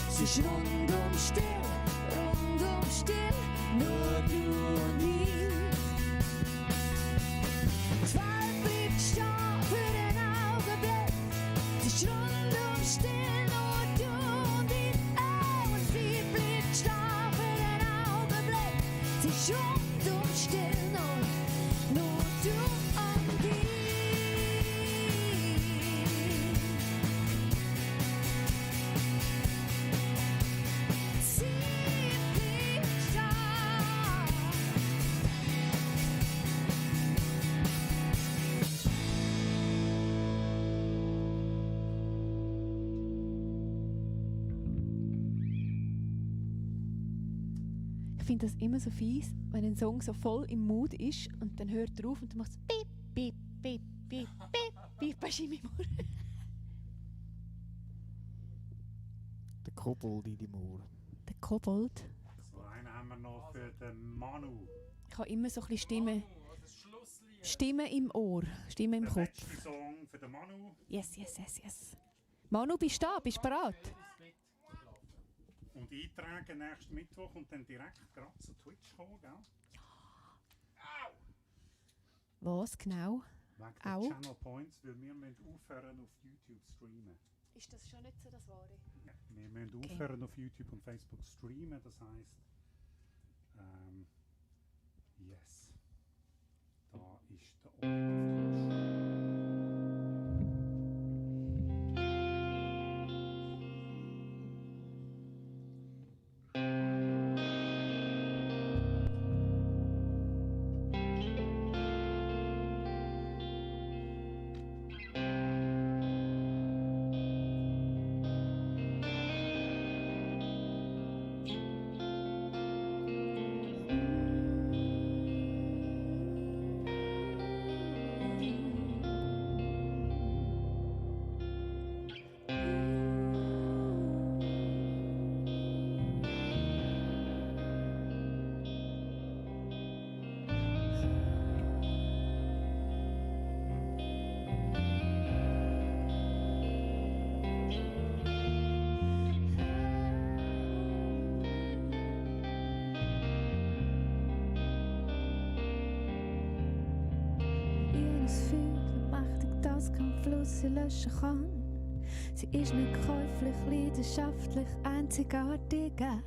Sie ist rundum still, nur du und ich. Die Welt bleibt stehen für einen Augenblick. Sie ist rundum still, nur du und ich. Rundum still, nur du und ich. finde das immer so fies, wenn ein Song so voll im Mood ist und dann hört er auf und dann macht es piep, piep, piep, piep, piep, piep, weißt du, in meinem Ohr. Der Kobold in deinem Ohr. Der Kobold. So einen haben wir noch für den Manu. Ich habe immer so ein bisschen Oh, das Schlusslied. Stimme im Ohr, Stimme im Der Kopf. letzte Song für den Manu. Yes, yes, yes, yes. Manu, bist du da? Bist du bereit? Und eintragen nächsten Mittwoch und dann direkt gerade zu Twitch kommen, gell? Was genau? Wegen der Au. Channel Points, weil wir müssen aufhören auf YouTube streamen. Ist das schon nicht so das Wahre? Ja, wir müssen Okay. aufhören auf YouTube und Facebook streamen, das heisst, yes. Da ist der Ort. sie löschen kann. Sie ist nicht käuflich, leidenschaftlich, einzigartig echt.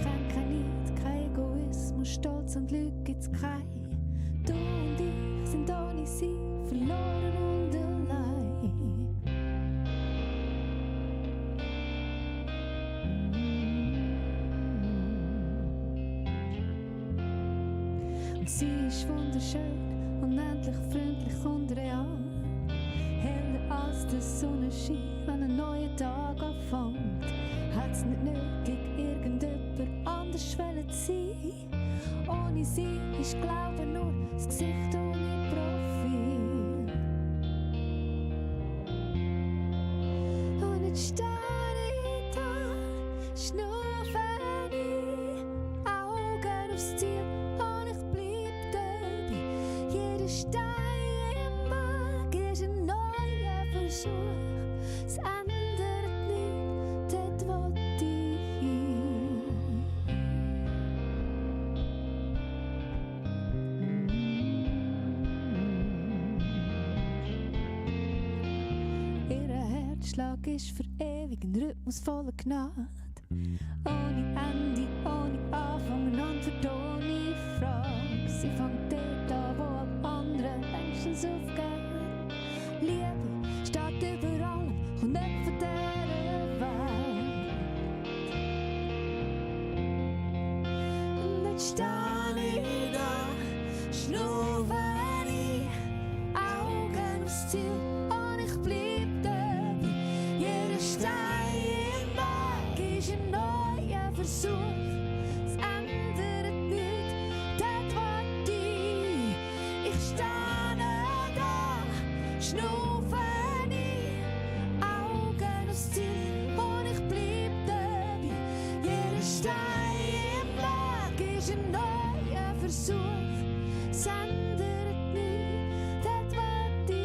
Kennt kein Neid, kein Egoismus, Stolz und Lüge gibt's kein. Du und ich sind ohne sie verloren und allein. Und sie ist wunderschön, unendlich freundlich und real. Heller als der Sonnenschein, wenn ein neuer Tag anfängt. Hat's nicht nötig, irgendjemand anders wollen zu sein. Ohne sie ist Glaube nur das Gesicht ohne Profil. Und jetzt stehe ich da, schnaufe ich, Augen aufs Ziel und ich bleib dabei. Jeder Stein im Weg ist ein neuer Versuch. Es ändert nichts, dort wo ich hin. Ihr Herzschlag ist für ewig ein Rhythmus voller Gnade. Ohne Ende, ohne Anfang, eine Antwort ohne Frage. Sie fängt dort an, wo alle anderen längstens aufgeben. Liebe steht über allem und nicht von dieser Welt. Und jetzt stehe ich da, schnaufe ich, Augen aufs Ziel und ich bleib dabei. Jeder Stein im Weg ist ein neuer Versuch. Es ändert nichts, dort wo ich stehe da, schnaufe ich, Augen aufs Ziel und ich bleib dabei. Jeder Stein im Weg ist ein neuer Versuch. Es ändert nichts, dort wo ich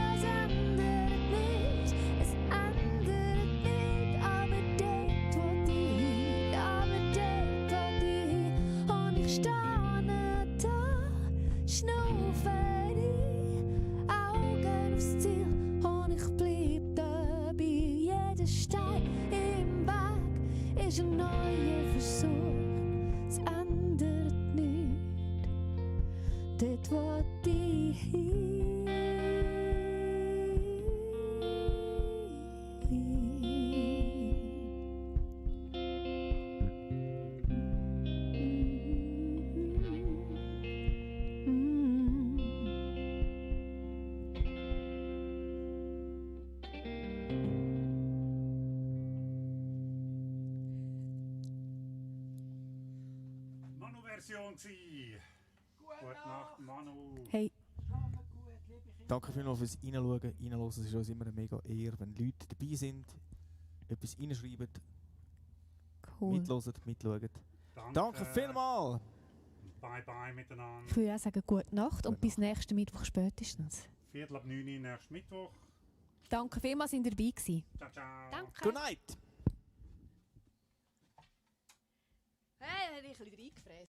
Es ändert nichts, es ändert nichts, aber dort wo ich, aber dort wo ich, und ich stehe da, schnaufe ich, Augen aufs Ziel und ich bleib dabei. Jeder Stein im Weg ist ein neuer Versuch. Es ändert nichts, dort wo ich Version gewesen. Gute Nacht, Manu. Hey, Danke vielmals fürs Reinschauen, Reinhören. Es ist uns immer eine mega Ehre, wenn Leute dabei sind, etwas reinschreiben, cool. mithören, Danke vielmals! Bye bye miteinander. Ich würde auch sagen, gute Nacht und bis nächsten Mittwoch spätestens. 8:45 nächsten Mittwoch. Danke vielmals, dass ihr dabei gewesen. Ciao, ciao. Danke. Good night! Hey, hätte ich ein bisschen reingefräst.